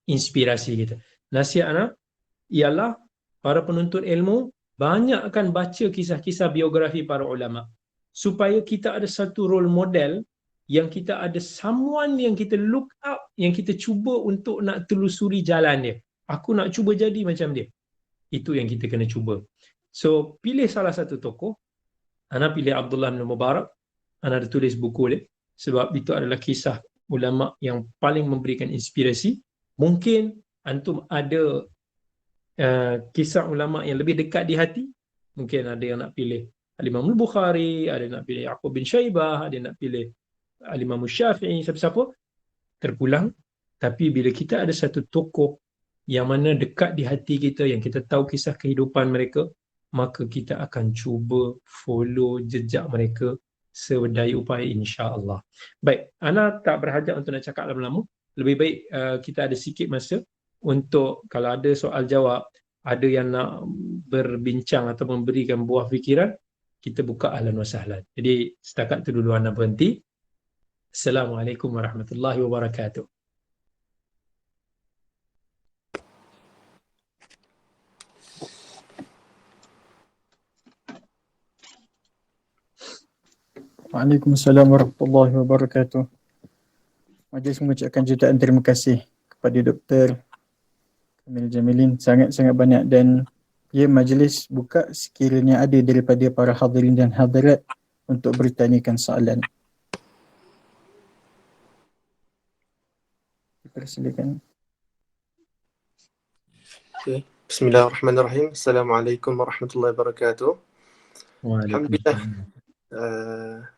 inspirasi kita. Nasihat anak ialah para penuntut ilmu banyakkan baca kisah-kisah biografi para ulama supaya kita ada satu role model, yang kita ada someone yang kita look up, yang kita cuba untuk nak telusuri jalan dia. Aku nak cuba jadi macam dia. Itu yang kita kena cuba. So pilih salah satu tokoh. Ana pilih Abdullah bin Mubarak. Ana ada tulis buku dia sebab itu adalah kisah ulama yang paling memberikan inspirasi. Mungkin antum ada kisah ulama yang lebih dekat di hati. Mungkin ada yang nak pilih Al-Imam Al-Bukhari, ada yang nak pilih Yaqub bin Syaibah, ada yang nak pilih Al-Imam Syafi'i, siapa-siapa. Terpulang. Tapi bila kita ada satu tokoh yang mana dekat di hati kita, yang kita tahu kisah kehidupan mereka, maka kita akan cuba follow jejak mereka sedaya upaya, insya-Allah. Baik, ana tak berhajat untuk nak cakap lama-lama. Lebih baik kita ada sikit masa untuk kalau ada soal jawab, ada yang nak berbincang atau memberikan buah fikiran, kita buka ahlan wa sahlan. Jadi setakat itu dulu ana berhenti. Assalamualaikum warahmatullahi wabarakatuh. Waalaikumsalam warahmatullahi wabarakatuh. Majlis mengucapkan jutaan terima kasih kepada Dr. Kamil Jamilin, sangat-sangat banyak, dan ya, majlis buka sekiranya ada daripada para hadirin dan hadirat untuk bertanyakan soalan. Persilakan. Okay. Bismillahirrahmanirrahim. Assalamualaikum warahmatullahi wabarakatuh. Alhamdulillah.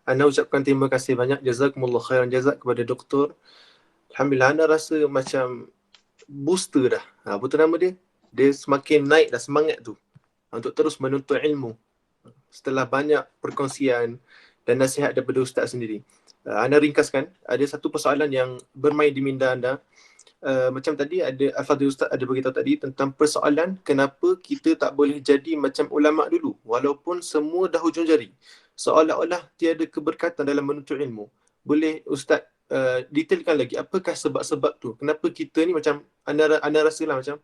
Ana ucapkan terima kasih banyak, jazakumullah khairan jazak kepada doktor. Alhamdulillah, ana rasa macam booster dah. Apa tu nama dia? Dia semakin naik dah semangat tu untuk terus menuntut ilmu setelah banyak perkongsian dan nasihat daripada ustaz sendiri. Ana ringkaskan, ada satu persoalan yang bermain di minda anda. Macam tadi ada Al-Fadhil Ustaz ada beritahu tadi tentang persoalan kenapa kita tak boleh jadi macam ulama dulu walaupun semua dah hujung jari. Seolah-olah tiada keberkatan dalam menuntut ilmu. Boleh Ustaz detailkan lagi apakah sebab-sebab tu? Kenapa kita ni macam anda rasalah macam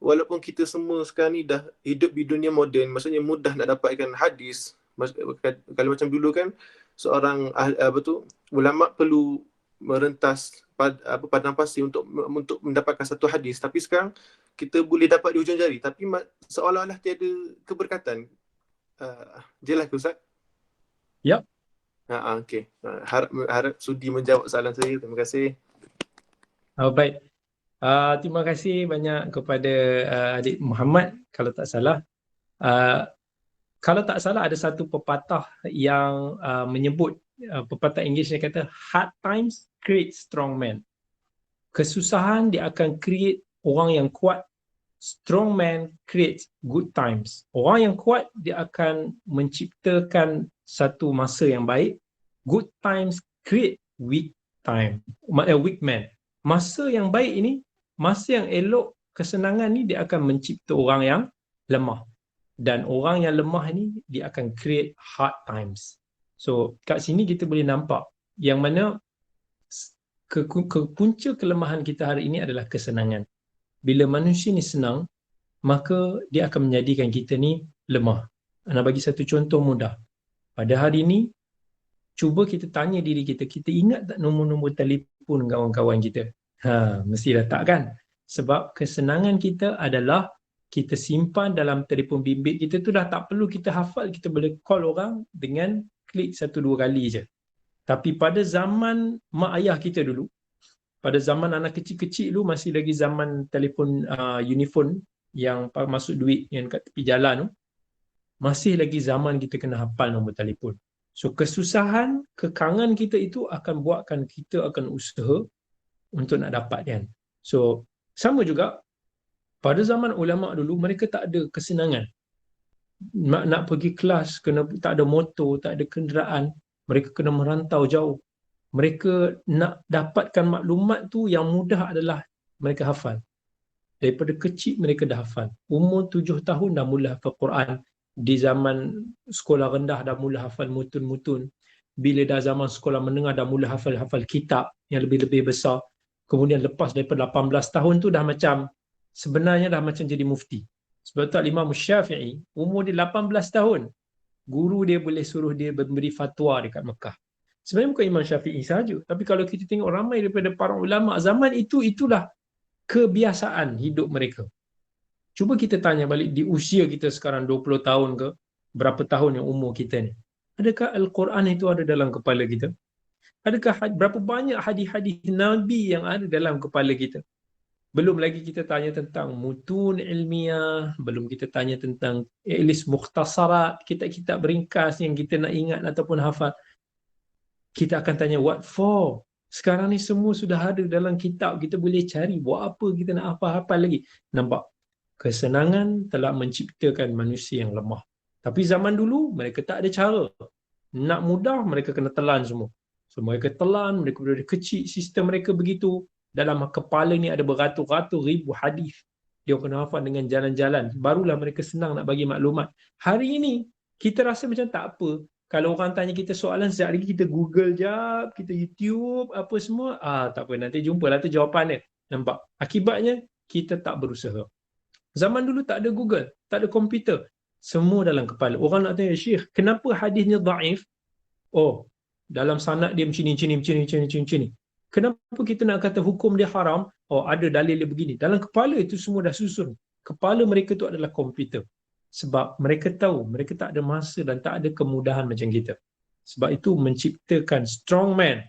walaupun kita semua sekarang ni dah hidup di dunia moden, maksudnya mudah nak dapatkan hadis. Kalau macam dulu kan seorang ulama perlu merentas padang pasir untuk mendapatkan satu hadis, tapi sekarang kita boleh dapat di hujung jari tapi seolah-olah tiada keberkatan. Jelas ke Ustaz? Ya. Okey. Harap sudi menjawab soalan saya. Terima kasih. Baik. Terima kasih banyak kepada adik Muhammad. Kalau tak salah ada satu pepatah yang menyebut, pepatah Inggeris yang kata hard times create strong men. Kesusahan dia akan create orang yang kuat. Strong man creates good times. Orang yang kuat dia akan menciptakan satu masa yang baik. Good times create weak time, weak man. Masa yang baik ini, masa yang elok, kesenangan ni dia akan mencipta orang yang lemah. Dan orang yang lemah ni dia akan create hard times. So kat sini kita boleh nampak yang mana punca kelemahan kita hari ini adalah kesenangan. Bila manusia ni senang, maka dia akan menjadikan kita ni lemah. Nak bagi satu contoh mudah. Pada hari ini, cuba kita tanya diri kita, kita ingat tak nombor-nombor telefon kawan-kawan kita? Mesti dah tak kan? Sebab kesenangan kita adalah kita simpan dalam telefon bimbit kita tu, dah tak perlu kita hafal, kita boleh call orang dengan klik 1-2 kali je. Tapi pada zaman mak ayah kita dulu, pada zaman anak kecil-kecil dulu, masih lagi zaman telefon unifon yang masuk duit yang kat tepi jalan tu, masih lagi zaman kita kena hafal nombor telefon. So kesusahan, kekangan kita itu akan buatkan kita akan usaha untuk nak dapat kan. So sama juga pada zaman ulama dulu, mereka tak ada kesenangan. Nak pergi kelas, tak ada motor, tak ada kenderaan, mereka kena merantau jauh. Mereka nak dapatkan maklumat tu yang mudah adalah mereka hafal. Daripada kecil mereka dah hafal. Umur 7 tahun dah mula hafal Quran. Di zaman sekolah rendah dah mula hafal mutun-mutun. Bila dah zaman sekolah menengah dah mula hafal kitab yang lebih-lebih besar. Kemudian lepas daripada 18 tahun tu dah macam, sebenarnya dah macam jadi mufti. Sebab tu Imam Syafi'i, umur dia 18 tahun, guru dia boleh suruh dia memberi fatwa dekat Mekah. Sebenarnya bukan Imam Syafi'i sahaja, tapi kalau kita tengok ramai daripada para ulama zaman itu, itulah kebiasaan hidup mereka. Cuba kita tanya balik di usia kita sekarang 20 tahun ke, berapa tahun yang umur kita ni. Adakah Al-Quran itu ada dalam kepala kita? Adakah berapa banyak hadis-hadis Nabi yang ada dalam kepala kita? Belum lagi kita tanya tentang mutun ilmiah, belum kita tanya tentang at least mukhtasarat, kitab-kitab ringkas yang kita nak ingat ataupun hafal. Kita akan tanya what for? Sekarang ni semua sudah ada dalam kitab, kita boleh cari, buat apa kita nak hafal-hafal lagi? Nampak? Kesenangan telah menciptakan manusia yang lemah. Tapi zaman dulu, mereka tak ada cara. Nak mudah, mereka kena telan semua. So mereka telan, mereka dari kecil, sistem mereka begitu. Dalam kepala ni ada beratus-ratus ribu hadis. Dia kena hafal dengan jalan-jalan. Barulah mereka senang nak bagi maklumat. Hari ini, kita rasa macam tak apa. Kalau orang tanya kita soalan, sekejap lagi kita Google jap, kita YouTube, apa semua. Tak apa, nanti jumpalah tu jawapan dia. Nampak? Akibatnya, kita tak berusaha. Zaman dulu tak ada Google, tak ada komputer. Semua dalam kepala. Orang nak tanya, Syekh, kenapa hadisnya dhaif? Oh, dalam sanad dia macam ni. Kenapa kita nak kata hukum dia haram? Oh, ada dalil dia begini. Dalam kepala itu semua dah susun. Kepala mereka tu adalah komputer. Sebab mereka tahu, mereka tak ada masa dan tak ada kemudahan macam kita. Sebab itu menciptakan strong man,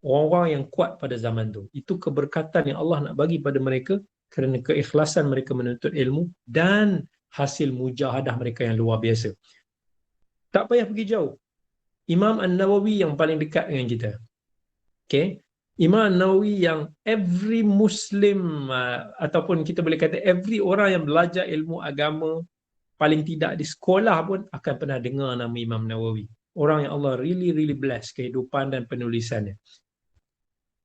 orang-orang yang kuat pada zaman tu. Itu keberkatan yang Allah nak bagi pada mereka kerana keikhlasan mereka menuntut ilmu dan hasil mujahadah mereka yang luar biasa. Tak payah pergi jauh. Imam An-Nawawi yang paling dekat dengan kita. Okay? Imam An-Nawawi yang every Muslim ataupun kita boleh kata every orang yang belajar ilmu agama, paling tidak di sekolah pun akan pernah dengar nama Imam Nawawi. Orang yang Allah really bless kehidupan dan penulisannya.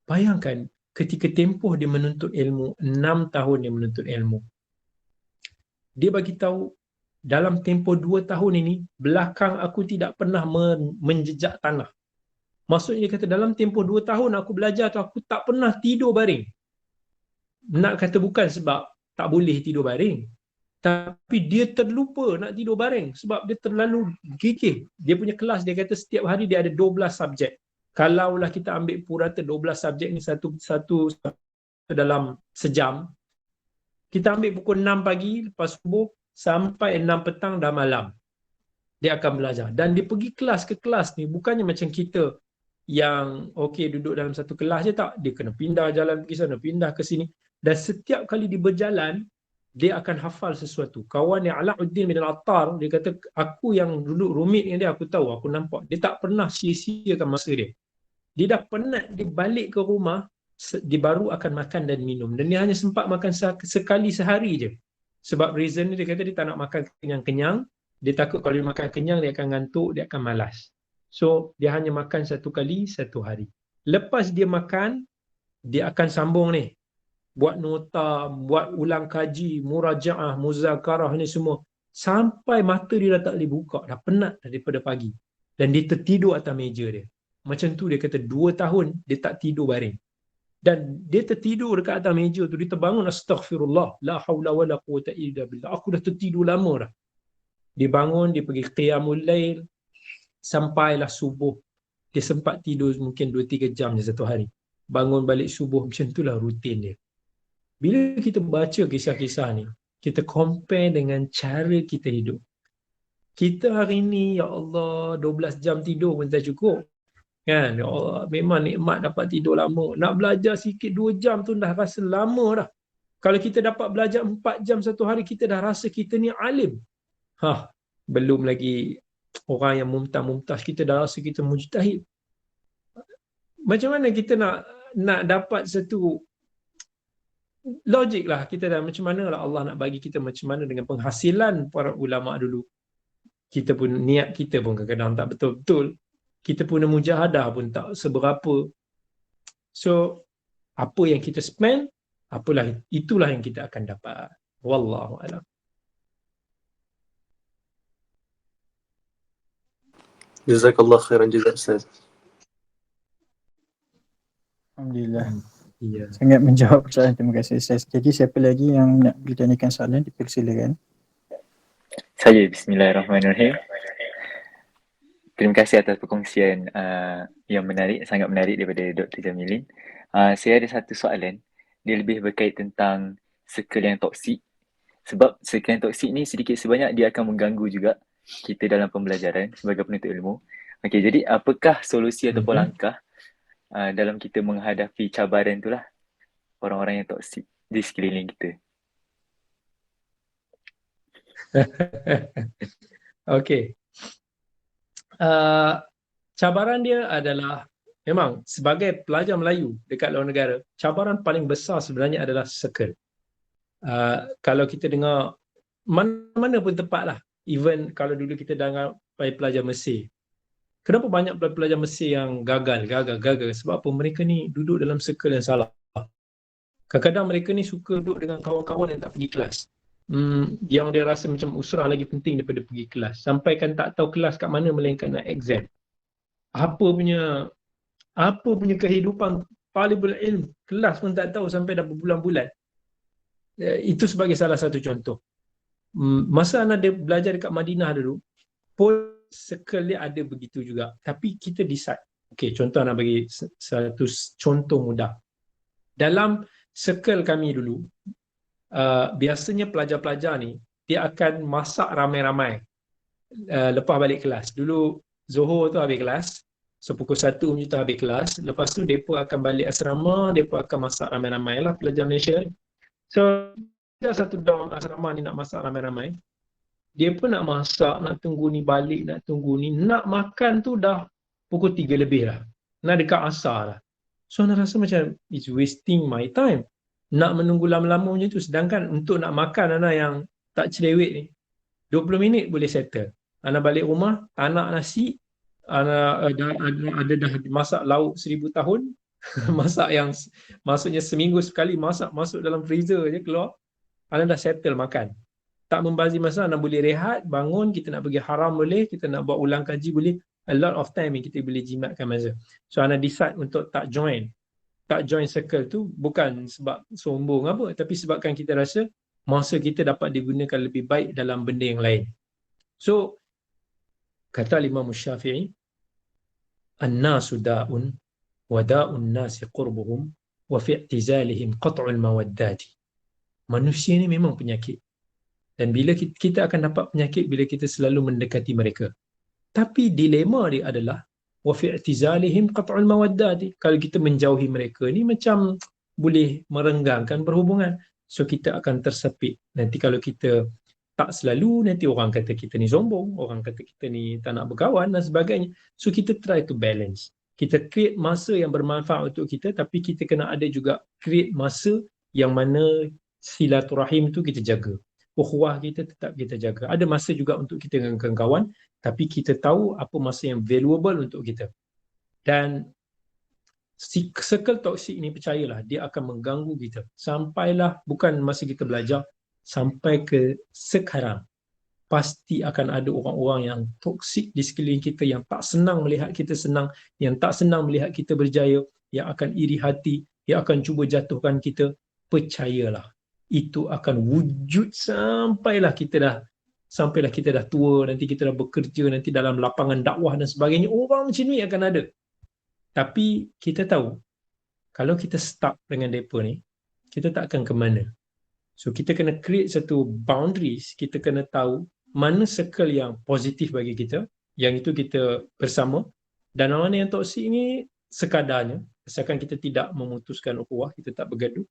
Bayangkan ketika tempoh dia menuntut ilmu, 6 tahun dia menuntut ilmu. Dia bagi tahu dalam tempoh 2 tahun ini, belakang aku tidak pernah menjejak tanah. Maksudnya dia kata dalam tempoh 2 tahun aku belajar tu aku tak pernah tidur baring. Nak kata bukan sebab tak boleh tidur baring. Tapi dia terlupa nak tidur baring sebab dia terlalu gigih. Dia punya kelas, dia kata setiap hari dia ada 12 subjek. Kalaulah kita ambil purata 12 subjek ni satu dalam sejam, kita ambil pukul 6 pagi lepas subuh sampai 6 petang dah malam. Dia akan belajar. Dan dia pergi kelas ke kelas ni bukannya macam kita yang okey duduk dalam satu kelas je, tak. Dia kena pindah jalan pergi sana, pindah ke sini. Dan setiap kali dia berjalan, dia akan hafal sesuatu. Kawan yang Alauddin bin Al-Attar, dia kata, aku yang duduk rumit dengan dia, aku tahu, aku nampak. Dia tak pernah sia-siakan masa dia. Dia dah penat, dia balik ke rumah, dia baru akan makan dan minum. Dan dia hanya sempat makan sekali sehari je. Sebab reason dia kata dia tak nak makan kenyang-kenyang, Dia takut kalau dia makan kenyang, dia akan ngantuk, dia akan malas. So, dia hanya makan 1 kali 1 hari. Lepas dia makan, dia akan sambung ni. Buat nota, buat ulang kaji, murajaah, muzakarah ni semua. Sampai mata dia dah tak boleh buka, dah penat daripada pagi. Dan dia tertidur atas meja dia. Macam tu dia kata 2 tahun dia tak tidur baring. Dan dia tertidur dekat atas meja tu, dia terbangun, astaghfirullah, la haula wala quwata illa billah. Aku dah tertidur lama dah. Dia bangun, dia pergi qiyamul lail, sampailah subuh. Dia sempat tidur mungkin 2-3 jam je satu hari. Bangun balik subuh, macam itulah rutin dia. Bila kita baca kisah-kisah ni, kita compare dengan cara kita hidup. Kita hari ni, ya Allah, 12 jam tidur pun tak cukup. Kan? Ya Allah, memang nikmat dapat tidur lama. Nak belajar sikit 2 jam tu dah rasa lama dah. Kalau kita dapat belajar 4 jam satu hari, kita dah rasa kita ni alim. Belum lagi orang yang mumtaz, kita dah rasa kita mujtahid. Macam mana kita nak dapat satu logik lah kita dah, macam mana lah Allah nak bagi kita macam mana dengan penghasilan para ulama dulu. Kita pun, niat kita pun kadang-kadang tak betul-betul. Kita punya mujahadah pun tak seberapa. So, apa yang kita spend, itulah yang kita akan dapat. Wallahu a'lam. Jazakallah khairan jazak Ustaz. Alhamdulillah. Ya. Sangat menjawab soalan. Terima kasih Ustaz. Jadi siapa lagi yang nak bertanyakan soalan, dipersilakan. Saya, bismillahirrahmanirrahim. Terima kasih atas perkongsian yang menarik, sangat menarik daripada Dr. Jamilin. Saya ada satu soalan. Dia lebih berkait tentang circle yang toksik. Sebab circle yang toksik ni sedikit sebanyak dia akan mengganggu juga kita dalam pembelajaran sebagai penuntut ilmu. Okey, jadi apakah solusi ataupun langkah dalam kita menghadapi cabaran itulah orang-orang yang toksik di sekeliling kita? Okey. Cabaran dia adalah, memang sebagai pelajar Melayu dekat luar negara, cabaran paling besar sebenarnya adalah circle. Kalau kita dengar mana-mana pun tempat lah, even kalau dulu kita dengar pelajar Mesir, kenapa banyak pelajar Mesir yang gagal? Sebab apa? Mereka ni duduk dalam circle yang salah. Kadang-kadang mereka ni suka duduk dengan kawan-kawan yang tak pergi kelas. Yang dia rasa macam usrah lagi penting daripada pergi kelas. Sampai kan tak tahu kelas kat mana melainkan nak exam. Apa punya kehidupan talibul ilm, kelas pun tak tahu sampai dah berbulan-bulan. Itu sebagai salah satu contoh. Masa anak dia belajar dekat Madinah dulu, pun circle dia ada begitu juga. Tapi kita decide. Okey, contoh nak bagi satu contoh mudah. Dalam circle kami dulu, biasanya pelajar-pelajar ni dia akan masak ramai-ramai lepas balik kelas. Dulu Zohor tu habis kelas, so pukul 1 macam tu habis kelas. Lepas tu mereka akan balik asrama, mereka akan masak ramai-ramai lah, pelajar Malaysia. So ada satu dorm asrama ni nak masak ramai-ramai, dia pun nak masak, nak tunggu ni balik, nak tunggu ni, nak makan tu dah pukul 3 lebih lah, nak dekat asar lah. So nak rasa macam it's wasting my time nak menunggu lama-lama macam tu. Sedangkan untuk nak makan anak yang tak cerewet ni, 20 minit boleh settle. Anak balik rumah, anak nasi, anak ada dah masak lauk 1000 tahun. Masak yang maksudnya seminggu sekali masak, masuk dalam freezer je keluar. Anak dah settle makan. Tak membazir masa, anak boleh rehat, bangun, kita nak pergi haram boleh, kita nak buat ulang kaji boleh. A lot of time yang kita boleh jimatkan masa. So anak decide untuk tak join circle tu bukan sebab sombong apa, tapi sebabkan kita rasa masa kita dapat digunakan lebih baik dalam benda yang lain. So kata Imam Syafi'i, an-nasu da'un wa da'un nasi qurbuhum wa fi i'tizalihim qat'ul mawaddati. Manusia ni memang penyakit, dan bila kita akan dapat penyakit bila kita selalu mendekati mereka. Tapi dilema dia adalah wa fi i'tizalihim qat'ul mawaddati. Kalau kita menjauhi mereka ni macam boleh merenggangkan perhubungan. So kita akan tersepit. Nanti kalau kita tak selalu, nanti orang kata kita ni sombong, orang kata kita ni tak nak berkawan dan sebagainya. So kita try to balance. Kita create masa yang bermanfaat untuk kita, tapi kita kena ada juga create masa yang mana silaturahim tu kita jaga. ukhuwah kita tetap kita jaga. Ada masa juga untuk kita dengan kawan-kawan, tapi kita tahu apa masa yang valuable untuk kita. Dan circle toxic ni, percayalah, dia akan mengganggu kita sampailah, bukan masa kita belajar, sampai ke sekarang. Pasti akan ada orang-orang yang toksik di sekeliling kita, yang tak senang melihat kita senang, yang tak senang melihat kita berjaya, yang akan iri hati, yang akan cuba jatuhkan kita. Percayalah, itu akan wujud sampailah kita dah tua, nanti kita dah bekerja, nanti dalam lapangan dakwah dan sebagainya, orang macam ni akan ada. Tapi kita tahu, kalau kita stuck dengan mereka ni, kita tak akan ke mana. So kita kena create satu boundaries, kita kena tahu mana circle yang positif bagi kita, yang itu kita bersama, dan mana yang toksik ni sekadarnya, asalkan kita tidak memutuskan ukhuwah, kita tak bergaduh.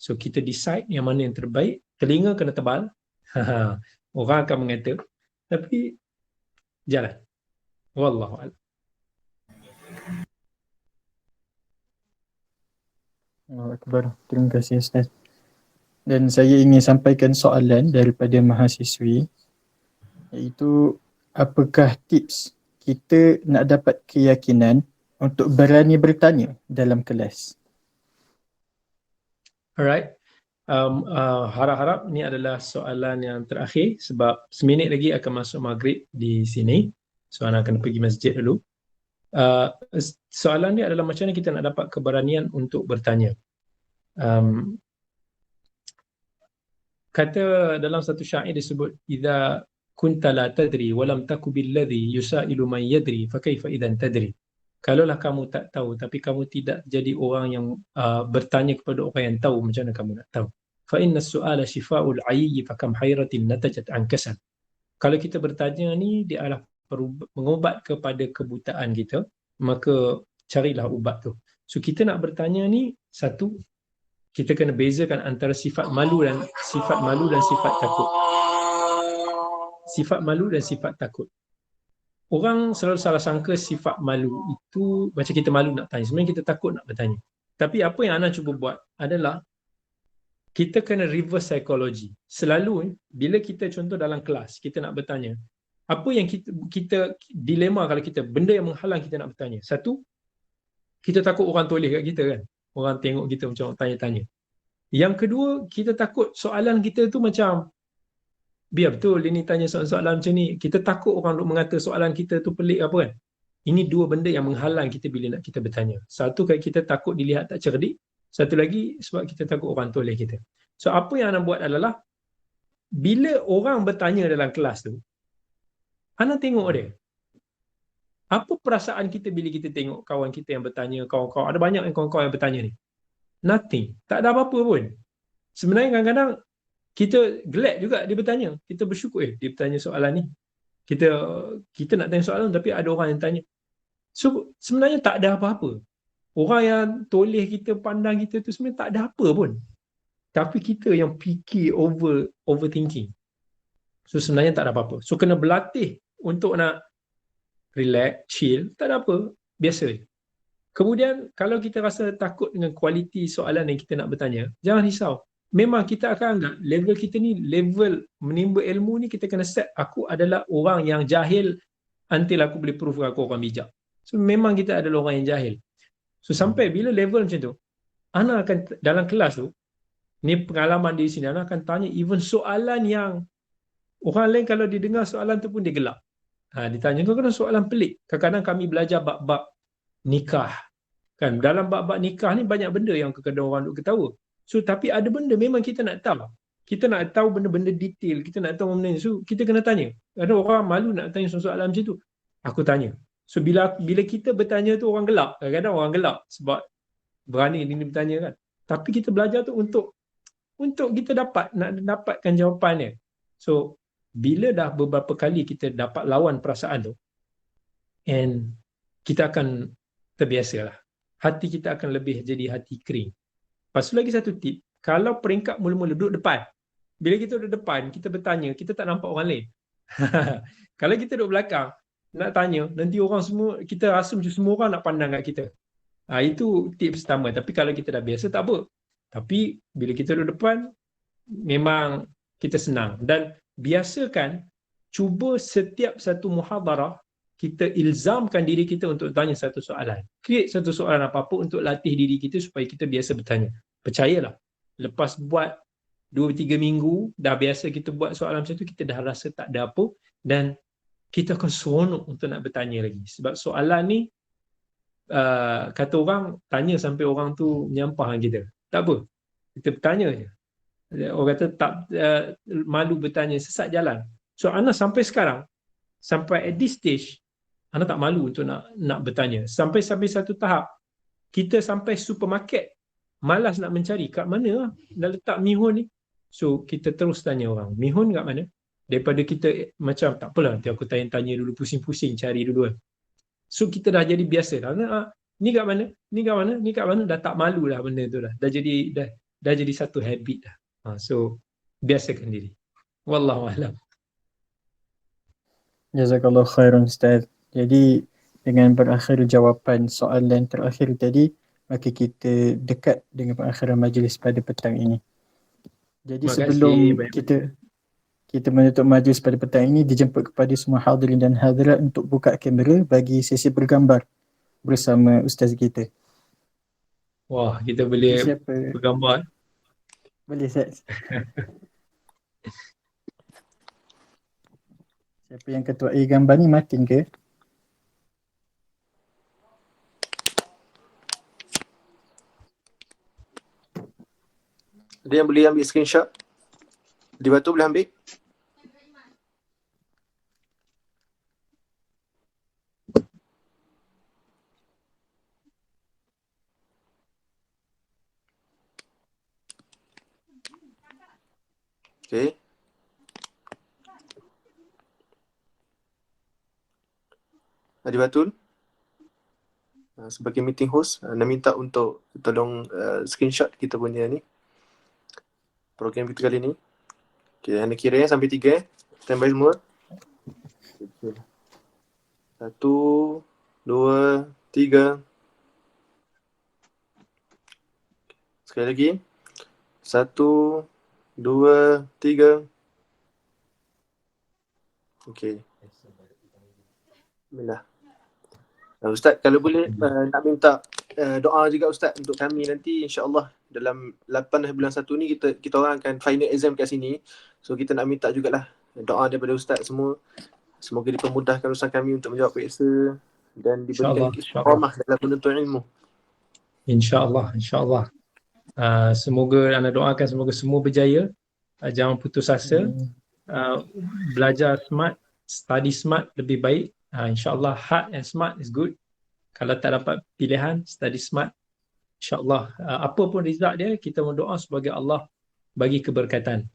So kita decide yang mana yang terbaik. Telinga kena tebal. Orang akan mengata, tapi jalan. Wallahu a'lam. Allahu Akbar. Terima kasih Ustaz. Dan saya ingin sampaikan soalan daripada mahasiswi, iaitu apakah tips kita nak dapat keyakinan untuk berani bertanya dalam kelas? Alright. Harap-harap ni adalah soalan yang terakhir, sebab seminit lagi akan masuk maghrib di sini. So anak akan pergi masjid dulu. Soalan ni adalah macam mana kita nak dapat keberanian untuk bertanya. Kata dalam satu syair disebut, idza kunta la tadri wa lam taku billadhi yusailu man yadri fa kaifa idzan tadri. Kalaulah kamu tak tahu, tapi kamu tidak jadi orang yang bertanya kepada orang yang tahu, macam mana kamu nak tahu? Fa inna as-su'ala shifa'ul 'ayyi fa kam hayratin natajat an kasal. Kalau kita bertanya ni, dia adalah mengubat kepada kebutaan kita, maka carilah ubat tu. So kita nak bertanya ni, satu, kita kena bezakan antara sifat malu dan sifat takut. Sifat malu dan sifat takut. Orang selalu salah sangka sifat malu itu macam kita malu nak tanya. Sebenarnya kita takut nak bertanya. Tapi apa yang Ana cuba buat adalah kita kena reverse psychology. Selalu bila kita contoh dalam kelas, kita nak bertanya, apa yang kita dilema kalau kita, benda yang menghalang kita nak bertanya. Satu, kita takut orang toleh kat kita kan. Orang tengok kita macam tanya-tanya. Yang kedua, kita takut soalan kita tu macam, biar betul dia ni tanya soalan macam ni. Kita takut orang duk mengata soalan kita tu pelik apa kan. Ini dua benda yang menghalang kita bila nak kita bertanya. Satu, kita takut dilihat tak cerdik. Satu lagi, sebab kita takut orang toleh kita. So apa yang Ana buat adalah, bila orang bertanya dalam kelas tu, Ana tengok dia. Apa perasaan kita bila kita tengok kawan kita yang bertanya, kawan-kawan, ada banyak yang kawan-kawan yang bertanya ni. Nothing. Tak ada apa-apa pun. Sebenarnya kadang-kadang kita glad juga dia bertanya. Kita bersyukur dia bertanya soalan ni. Kita nak tanya soalan tapi ada orang yang tanya. So sebenarnya tak ada apa-apa. Orang yang toleh kita, pandang kita tu sebenarnya tak ada apa pun. Tapi kita yang fikir overthinking. So sebenarnya tak ada apa-apa. So kena berlatih untuk nak relax, chill, tak ada apa, biasa. Kemudian kalau kita rasa takut dengan kualiti soalan yang kita nak bertanya, jangan risau. Memang kita akan anggap level kita ni, level menimba ilmu ni, kita kena set aku adalah orang yang jahil until aku boleh prove aku orang bijak. So memang kita adalah orang yang jahil. So sampai bila level macam tu, Ana akan dalam kelas tu, ni pengalaman di sini, Ana akan tanya even soalan yang orang lain kalau dia dengar soalan tu pun dia gelak. Ditanya, kadang-kadang soalan pelik. Kadang-kadang kami belajar bab-bab nikah. Kan, dalam bab-bab nikah ni banyak benda yang kadang-kadang orang duk ketawa. So, tapi ada benda memang kita nak tahu. Kita nak tahu benda-benda detail. Kita nak tahu benda ni. So, kita kena tanya. Ada orang malu nak tanya soalan macam tu. Aku tanya. So, bila kita bertanya tu orang gelak. Kadang-kadang orang gelak sebab berani dia bertanya kan. Tapi kita belajar tu untuk kita dapatkan jawapannya. So, bila dah beberapa kali kita dapat lawan perasaan tu, and kita akan terbiasalah. Hati kita akan lebih jadi hati kering. Lepas tu lagi satu tip, kalau peringkat mula-mula duduk depan, bila kita duduk depan, kita bertanya, kita tak nampak orang lain. Kalau kita duduk belakang, nak tanya, nanti orang semua, kita rasa macam semua orang nak pandang kat kita. Itu tips pertama. Tapi kalau kita dah biasa, tak apa. Tapi bila kita duduk depan, memang kita senang. Dan biasakan cuba setiap satu muhadarah kita ilzamkan diri kita untuk tanya satu soalan. Create satu soalan apa-apa untuk latih diri kita supaya kita biasa bertanya. Percayalah, lepas buat 2-3 minggu, dah biasa kita buat soalan macam tu, kita dah rasa tak ada apa dan kita akan seronok untuk nak bertanya lagi. Sebab soalan ni, kata orang, tanya sampai orang tu menyampah dengan kita. Tak apa, kita bertanya je. Orang kata tak malu bertanya, sesat jalan. So Ana sampai sekarang, sampai at this stage, Ana tak malu untuk nak bertanya. Sampai satu tahap, kita sampai supermarket, malas nak mencari kat mana lah nak letak mihun ni. So kita terus tanya orang, mihun kat mana? Daripada kita macam tak apalah, nanti aku tanya dulu, pusing-pusing cari dulu kan. So kita dah jadi biasa dah. Ni kat mana? Ni kat mana? Ni kat mana? Dah tak malu lah benda tu dah. Dah jadi satu habit dah. So biasakan diri. Wallahu a'lam. Jazakallah khairan Ustaz. Jadi dengan berakhir jawapan soalan terakhir tadi, maka kita dekat dengan perakhiran majlis pada petang ini. Jadi Terima sebelum kasih. kita menutup majlis pada petang ini, dijemput kepada semua hadirin dan hadirat untuk buka kamera bagi sesi bergambar bersama Ustaz kita. Wah, kita boleh Siapa? bergambar. Boleh Ustaz. Siapa yang ketuai gambar ni, Martin ke? Ada yang boleh ambil screenshot? Di batu boleh ambil? Okay. Adi Batul, sebagai meeting host, anda minta untuk tolong screenshot kita punya ni program kita kali ni. Okay, anda kira sampai 3 Standby semua. 1, 2, 3. Sekali lagi. 1, 2, 3. Okay. Bismillah. Ustaz, kalau boleh nak minta doa juga Ustaz untuk kami nanti, insya-Allah dalam 8 bulan 1 ni kita orang akan final exam kat sini. So kita nak minta jugalah doa daripada Ustaz semua. Semoga dipermudahkan urusan kami untuk menjawab periksa dan diberikan istiqamah dalam menuntut ilmu. InsyaAllah. Semoga anda doakan semoga semua berjaya. Jangan putus asa. Belajar smart, study smart lebih baik. InsyaAllah hard and smart is good. Kalau tak dapat pilihan, study smart. InsyaAllah apa pun result dia, kita berdoa sebagai Allah bagi keberkatan.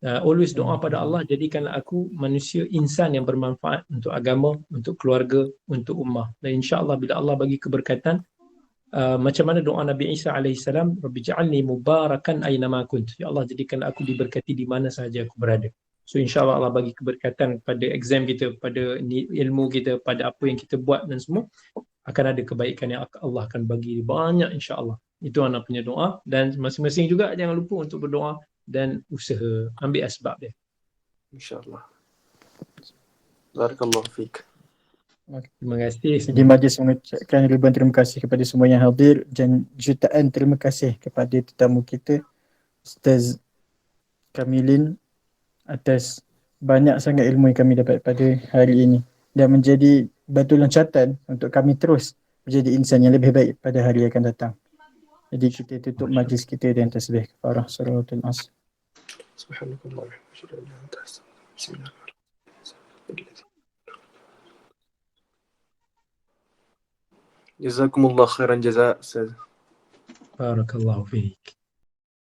Always doa pada Allah, jadikanlah aku manusia insan yang bermanfaat untuk agama, untuk keluarga, untuk ummah. Dan insyaAllah bila Allah bagi keberkatan, macam mana doa Nabi Isa AS, Rabbi ja'alni mubarakan aynama kunt. Ya Allah, jadikanlah aku diberkati di mana sahaja aku berada. So insyaAllah Allah bagi keberkatan pada exam kita, pada ilmu kita, pada apa yang kita buat dan semua, akan ada kebaikan yang Allah akan bagi banyak insyaAllah. Itu anak punya doa. Dan masing-masing juga jangan lupa untuk berdoa dan usaha, ambil asbab dia. InsyaAllah. Barakallahu fiik. Terima kasih. Jadi majlis mengucapkan ribuan terima kasih kepada semua yang hadir dan jutaan terima kasih kepada tetamu kita Ustaz Kamilin atas banyak sangat ilmu yang kami dapat pada hari ini dan menjadi batu loncatan untuk kami terus menjadi insan yang lebih baik pada hari yang akan datang. Jadi kita tutup majlis kita dengan tasbih kafarah suratul Asr. Subhanallah. Bismillahirrahmanirrahim. Jazakumullah khairan jazak Ustaz. Barakallahu fiik.